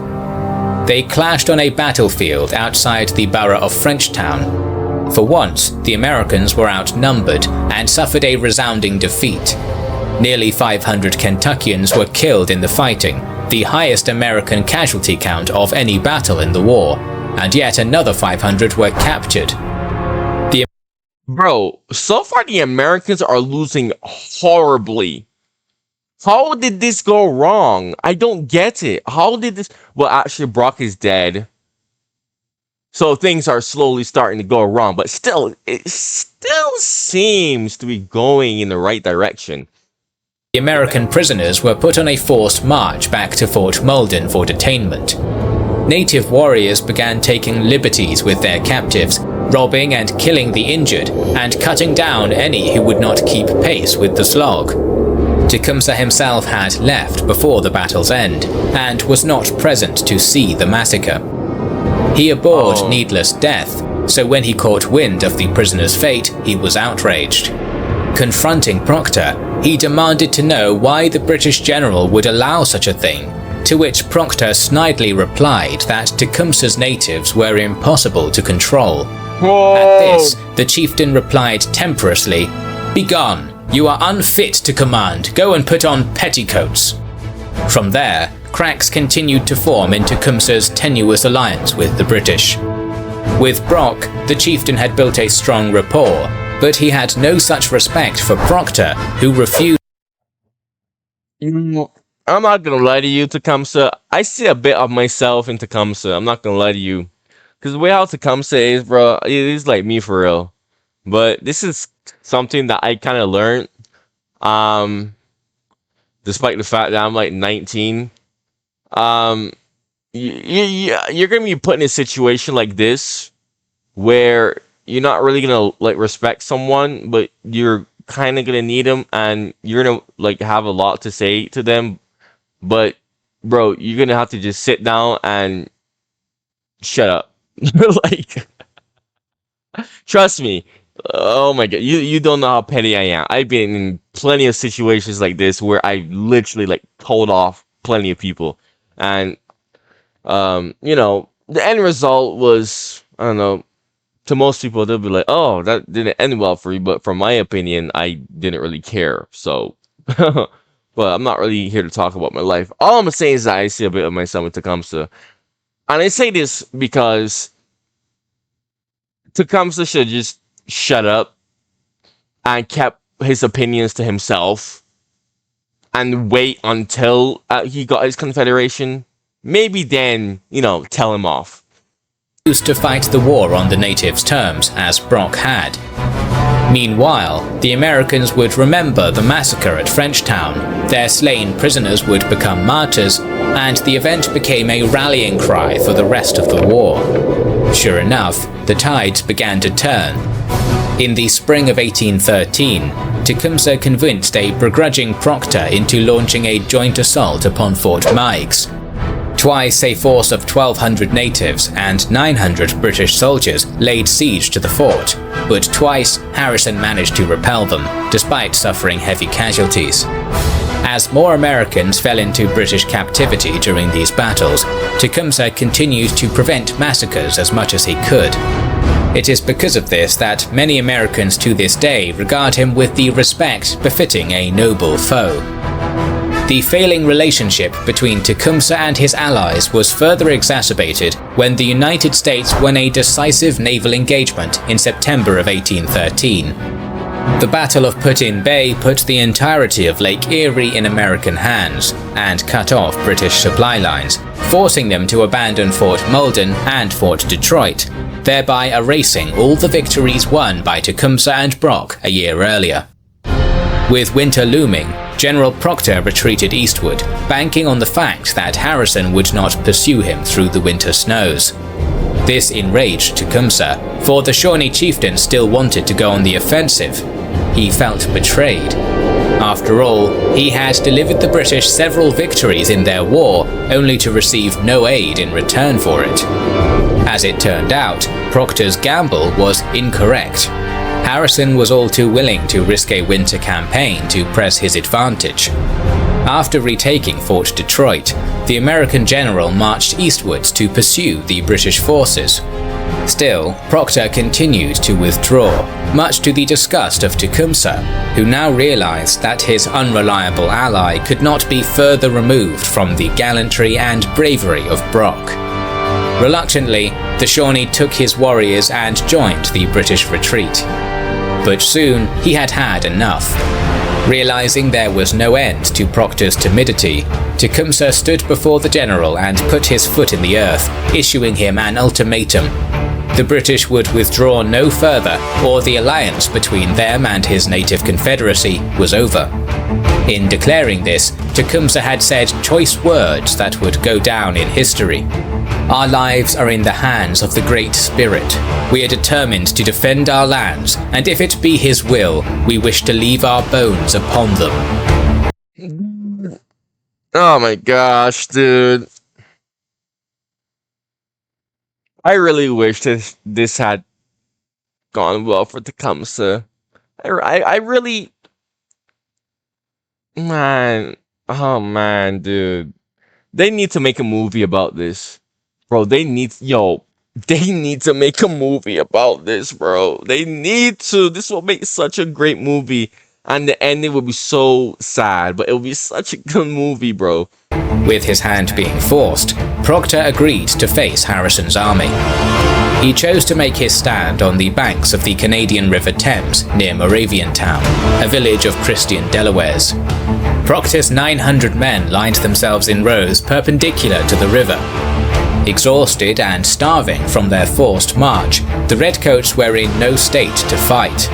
They clashed on a battlefield outside the borough of Frenchtown. For once, the Americans were outnumbered and suffered a resounding defeat. Nearly 500 Kentuckians were killed in the fighting, the highest American casualty count of any battle in the war, and yet another 500 were captured. Bro, so far the Americans are losing horribly. How did this go wrong? I don't get it. How did this... Well, actually, Brock is dead. So things are slowly starting to go wrong, but still, it still seems to be going in the right direction. The American prisoners were put on a forced march back to Fort Malden for detainment. Native warriors began taking liberties with their captives, robbing and killing the injured, and cutting down any who would not keep pace with the slog. Tecumseh himself had left before the battle's end, and was not present to see the massacre. He abhorred needless death, so when he caught wind of the prisoner's fate, he was outraged. Confronting Proctor, he demanded to know why the British general would allow such a thing, to which Proctor snidely replied that Tecumseh's natives were impossible to control. Whoa. At this, the chieftain replied temperously, "Begone, you are unfit to command, go and put on petticoats." From there, cracks continued to form in Tecumseh's tenuous alliance with the British. With Brock, the chieftain had built a strong rapport, but he had no such respect for Proctor, who refused. I'm not gonna lie to you, Tecumseh. I see a bit of myself in Tecumseh. I'm not gonna lie to you. Because the way how Tecumseh is, bro, it is like me for real. But this is something that I kind of learned. Despite the fact that I'm like 19. You're gonna be put in a situation like this where you're not really gonna like respect someone, but you're kind of gonna need them, and you're gonna like have a lot to say to them. But bro, you're gonna have to just sit down and shut up. Like, trust me. Oh my god, you don't know how petty I am. I've been in plenty of situations like this where I literally like told off plenty of people, and you know, the end result was, I don't know, to most people they'll be like, oh, that didn't end well for you, but from my opinion, I didn't really care. So but I'm not really here to talk about my life. All I'm saying is that I see a bit of myself with Tecumseh, and I say this because Tecumseh should just shut up and kept his opinions to himself and wait until he got his confederation. Maybe then, you know, tell him off. Used to fight the war on the natives' terms, as Brock had. Meanwhile, the Americans would remember the massacre at Frenchtown, their slain prisoners would become martyrs, and the event became a rallying cry for the rest of the war. Sure enough, the tides began to turn. In the spring of 1813, Tecumseh convinced a begrudging Proctor into launching a joint assault upon Fort Meigs. Twice a force of 1,200 natives and 900 British soldiers laid siege to the fort, but twice Harrison managed to repel them, despite suffering heavy casualties. As more Americans fell into British captivity during these battles, Tecumseh continued to prevent massacres as much as he could. It is because of this that many Americans to this day regard him with the respect befitting a noble foe. The failing relationship between Tecumseh and his allies was further exacerbated when the United States won a decisive naval engagement in September of 1813. The Battle of Put-in Bay put the entirety of Lake Erie in American hands and cut off British supply lines, forcing them to abandon Fort Malden and Fort Detroit, thereby erasing all the victories won by Tecumseh and Brock a year earlier. With winter looming, General Proctor retreated eastward, banking on the fact that Harrison would not pursue him through the winter snows. This enraged Tecumseh, for the Shawnee chieftain still wanted to go on the offensive. He felt betrayed. After all, he had delivered the British several victories in their war, only to receive no aid in return for it. As it turned out, Procter's gamble was incorrect. Harrison was all too willing to risk a winter campaign to press his advantage. After retaking Fort Detroit, the American general marched eastwards to pursue the British forces. Still, Procter continued to withdraw, much to the disgust of Tecumseh, who now realized that his unreliable ally could not be further removed from the gallantry and bravery of Brock. Reluctantly, the Shawnee took his warriors and joined the British retreat. But soon he had had enough. Realizing there was no end to Procter's timidity, Tecumseh stood before the general and put his foot in the earth, issuing him an ultimatum. The British would withdraw no further, or the alliance between them and his native confederacy was over. In declaring this, Tecumseh had said choice words that would go down in history. Our lives are in the hands of the Great Spirit. We are determined to defend our lands, and if it be His will, we wish to leave our bones upon them. Oh my gosh, dude. I really wish this had gone well for Tecumseh. I really... Man. Oh man, dude. They need to make a movie about this. Bro, they need to make a movie about this, bro. They need to. This will make such a great movie. And the ending will be so sad, but it will be such a good movie, bro. With his hand being forced, Procter agreed to face Harrison's army. He chose to make his stand on the banks of the Canadian River Thames near Moraviantown, a village of Christian Delawares. Procter's 900 men lined themselves in rows perpendicular to the river. Exhausted and starving from their forced march, the Redcoats were in no state to fight.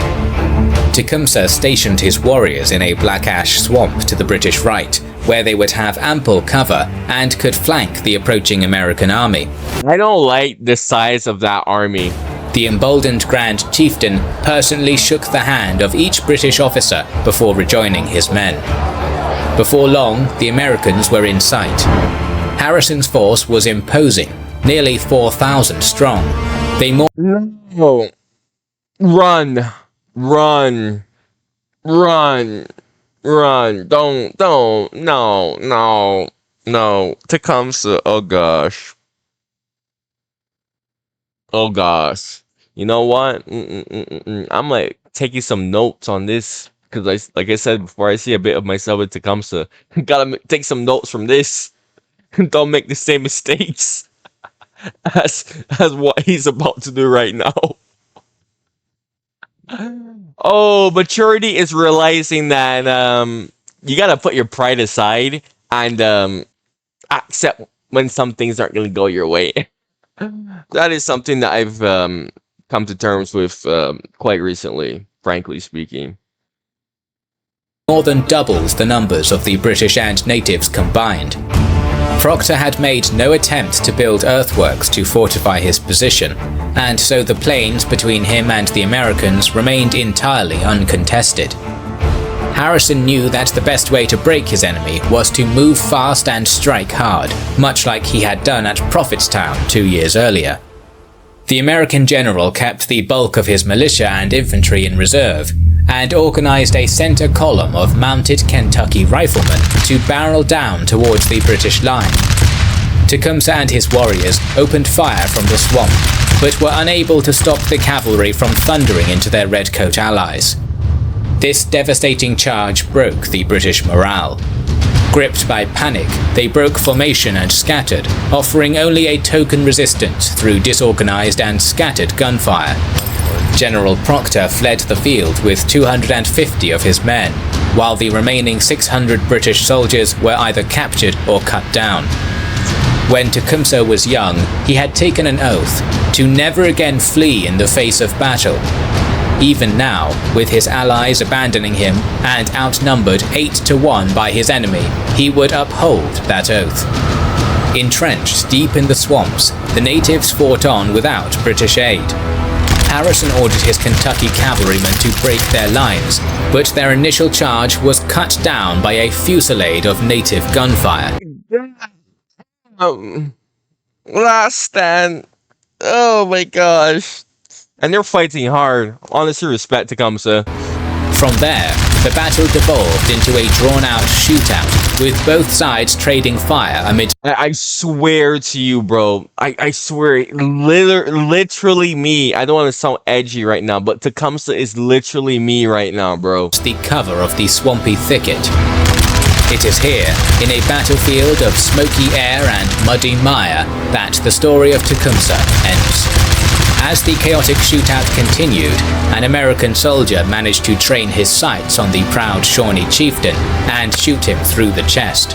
Tecumseh stationed his warriors in a black ash swamp to the British right, where they would have ample cover and could flank the approaching American army. I don't like the size of that army. The emboldened Grand Chieftain personally shook the hand of each British officer before rejoining his men. Before long, the Americans were in sight. Harrison's force was imposing, nearly 4,000 strong. They more— No. Run. Run. Run. Run. Don't. No. Tecumseh. Oh gosh. Oh gosh. You know what? I'm like taking some notes on this. Because like I said before, I see a bit of myself with Tecumseh. Gotta take some notes from this. Don't make the same mistakes as what he's about to do right now. Oh, maturity is realizing that you gotta put your pride aside and accept when some things aren't gonna go your way. That is something that I've come to terms with quite recently, frankly speaking. more than doubles the numbers of the British and natives combined. Procter had made no attempt to build earthworks to fortify his position, and so the plains between him and the Americans remained entirely uncontested. Harrison knew that the best way to break his enemy was to move fast and strike hard, much like he had done at Prophetstown 2 years earlier. The American general kept the bulk of his militia and infantry in reserve, and organized a center column of mounted Kentucky riflemen to barrel down towards the British line. Tecumseh and his warriors opened fire from the swamp, but were unable to stop the cavalry from thundering into their redcoat allies. This devastating charge broke the British morale. Gripped by panic, they broke formation and scattered, offering only a token resistance through disorganized and scattered gunfire. General Procter fled the field with 250 of his men, while the remaining 600 British soldiers were either captured or cut down. When Tecumseh was young, he had taken an oath to never again flee in the face of battle. Even now, with his allies abandoning him and outnumbered 8-1 by his enemy, he would uphold that oath. Entrenched deep in the swamps, the natives fought on without British aid. Harrison ordered his Kentucky cavalrymen to break their lines, but their initial charge was cut down by a fusillade of native gunfire. Last stand. Oh my gosh. And they're fighting hard. Honestly, respect Tecumseh. From there, the battle devolved into a drawn-out shootout, with both sides trading fire amid. I swear to you, bro. I swear, literally me. I don't want to sound edgy right now, but Tecumseh is literally me right now, bro. The cover of the swampy thicket. It is here, in a battlefield of smoky air and muddy mire, that the story of Tecumseh ends. As the chaotic shootout continued, an American soldier managed to train his sights on the proud Shawnee chieftain and shoot him through the chest.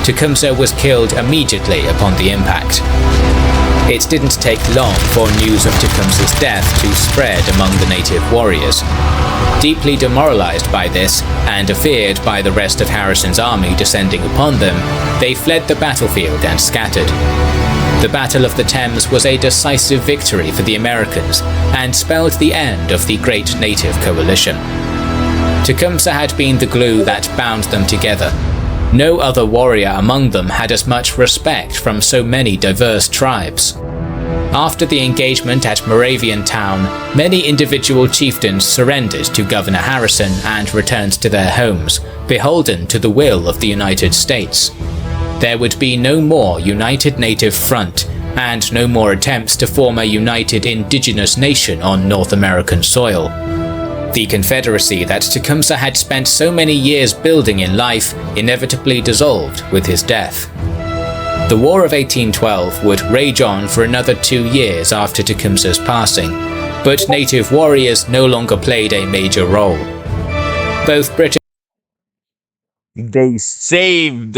Tecumseh was killed immediately upon the impact. It didn't take long for news of Tecumseh's death to spread among the native warriors. Deeply demoralized by this, and feared by the rest of Harrison's army descending upon them, they fled the battlefield and scattered. The Battle of the Thames was a decisive victory for the Americans and spelled the end of the Great Native Coalition. Tecumseh had been the glue that bound them together. No other warrior among them had as much respect from so many diverse tribes. After the engagement at Moravian Town, many individual chieftains surrendered to Governor Harrison and returned to their homes, beholden to the will of the United States. There would be no more United Native Front, and no more attempts to form a united indigenous nation on North American soil. The confederacy that Tecumseh had spent so many years building in life inevitably dissolved with his death. The War of 1812 would rage on for another 2 years after Tecumseh's passing, but native warriors no longer played a major role. Both British. They saved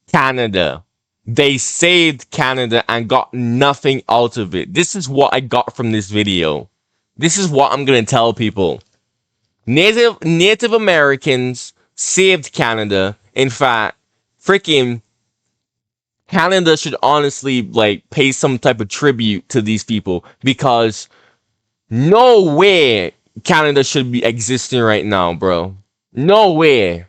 Canada. They saved Canada and got nothing out of it. This is what I got from this video. This is what I'm going to tell people. Native Americans saved Canada. In fact, freaking Canada should honestly pay some type of tribute to these people, because no way Canada should be existing right now, bro. No way.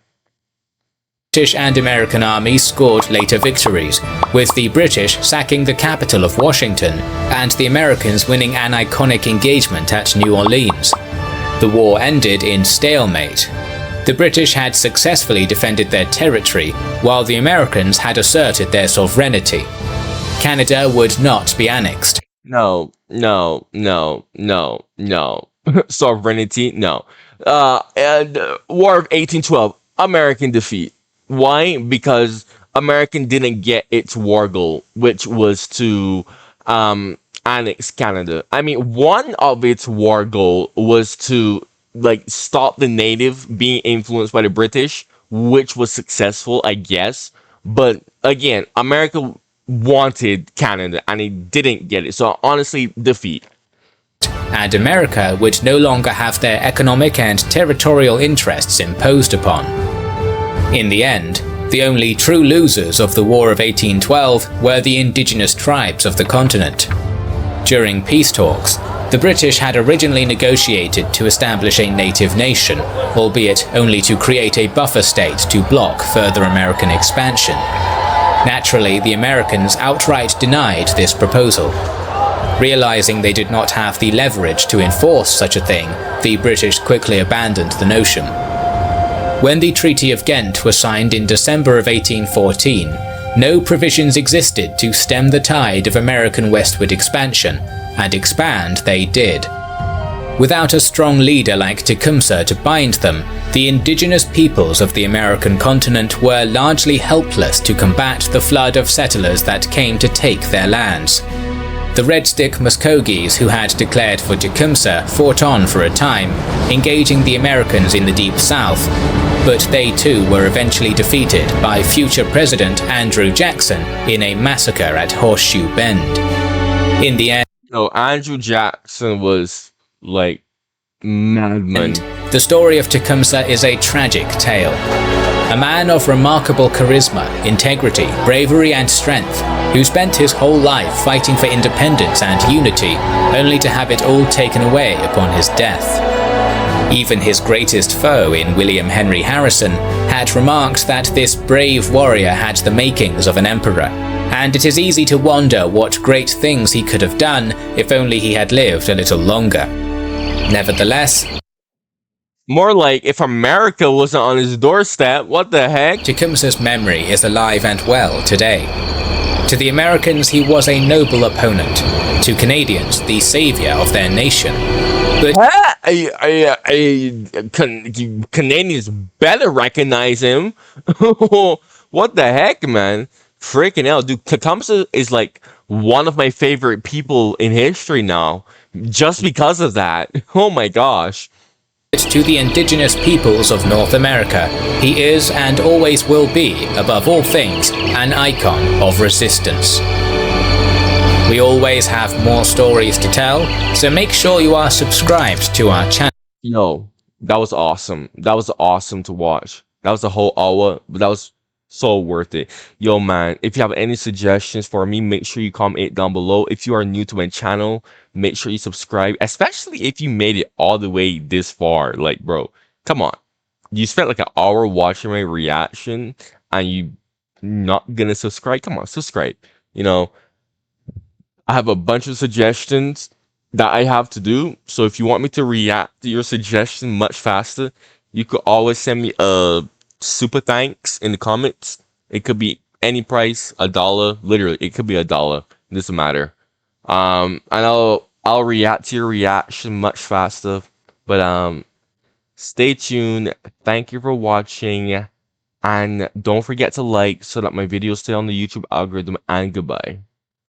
British and American armies scored later victories, with the British sacking the capital of Washington and the Americans winning an iconic engagement at New Orleans. The war ended in stalemate. The British had successfully defended their territory, while the Americans had asserted their sovereignty. Canada would not be annexed. No. Sovereignty, no. And War of 1812, American defeat. Why? Because American didn't get its war goal, which was to annex Canada. I mean, one of its war goal was to stop the native being influenced by the British, which was successful, I guess. But again, America wanted Canada and it didn't get it. So honestly, defeat. And America would no longer have their economic and territorial interests imposed upon. In the end, the only true losers of the War of 1812 were the indigenous tribes of the continent. During peace talks, the British had originally negotiated to establish a native nation, albeit only to create a buffer state to block further American expansion. Naturally, the Americans outright denied this proposal. Realizing they did not have the leverage to enforce such a thing, the British quickly abandoned the notion. When the Treaty of Ghent was signed in December of 1814, no provisions existed to stem the tide of American westward expansion, and expand they did. Without a strong leader like Tecumseh to bind them, the indigenous peoples of the American continent were largely helpless to combat the flood of settlers that came to take their lands. The Red Stick Muskogees, who had declared for Tecumseh, fought on for a time, engaging the Americans in the Deep South, but they too were eventually defeated by future President Andrew Jackson in a massacre at Horseshoe Bend. In the end, Andrew Jackson was madman. The story of Tecumseh is a tragic tale. A man of remarkable charisma, integrity, bravery and strength, who spent his whole life fighting for independence and unity, only to have it all taken away upon his death. Even his greatest foe in William Henry Harrison had remarked that this brave warrior had the makings of an emperor, and it is easy to wonder what great things he could have done if only he had lived a little longer. Nevertheless, More like if America wasn't on his doorstep, what the heck? Tecumseh's memory is alive and well today. To the Americans, he was a noble opponent. To Canadians, the savior of their nation. But Canadians better recognize him. What the heck, man? Freaking hell, dude. Tecumseh is like one of my favorite people in history now, just because of that. Oh my gosh. to the indigenous peoples of North America, he is and always will be, above all things, an icon of resistance. We always have more stories to tell, so make sure you are subscribed to our channel. Yo, that was awesome. That was awesome to watch. That was a whole hour, but that was so worth it. Yo, man, if you have any suggestions for me, make sure you comment it down below. If you are new to my channel, make sure you subscribe, especially if you made it all the way this far. Like, bro, come on. You spent like an hour watching my reaction and you not gonna subscribe? Come on, subscribe. You know, I have a bunch of suggestions that I have to do. So if you want me to react to your suggestion much faster, you could always send me a super thanks in the comments. It could be any price, $1, literally, it could be $1. It doesn't matter. And I'll react to your reaction much faster. But stay tuned. Thank you for watching. And don't forget to like so that my videos stay on the YouTube algorithm, and goodbye.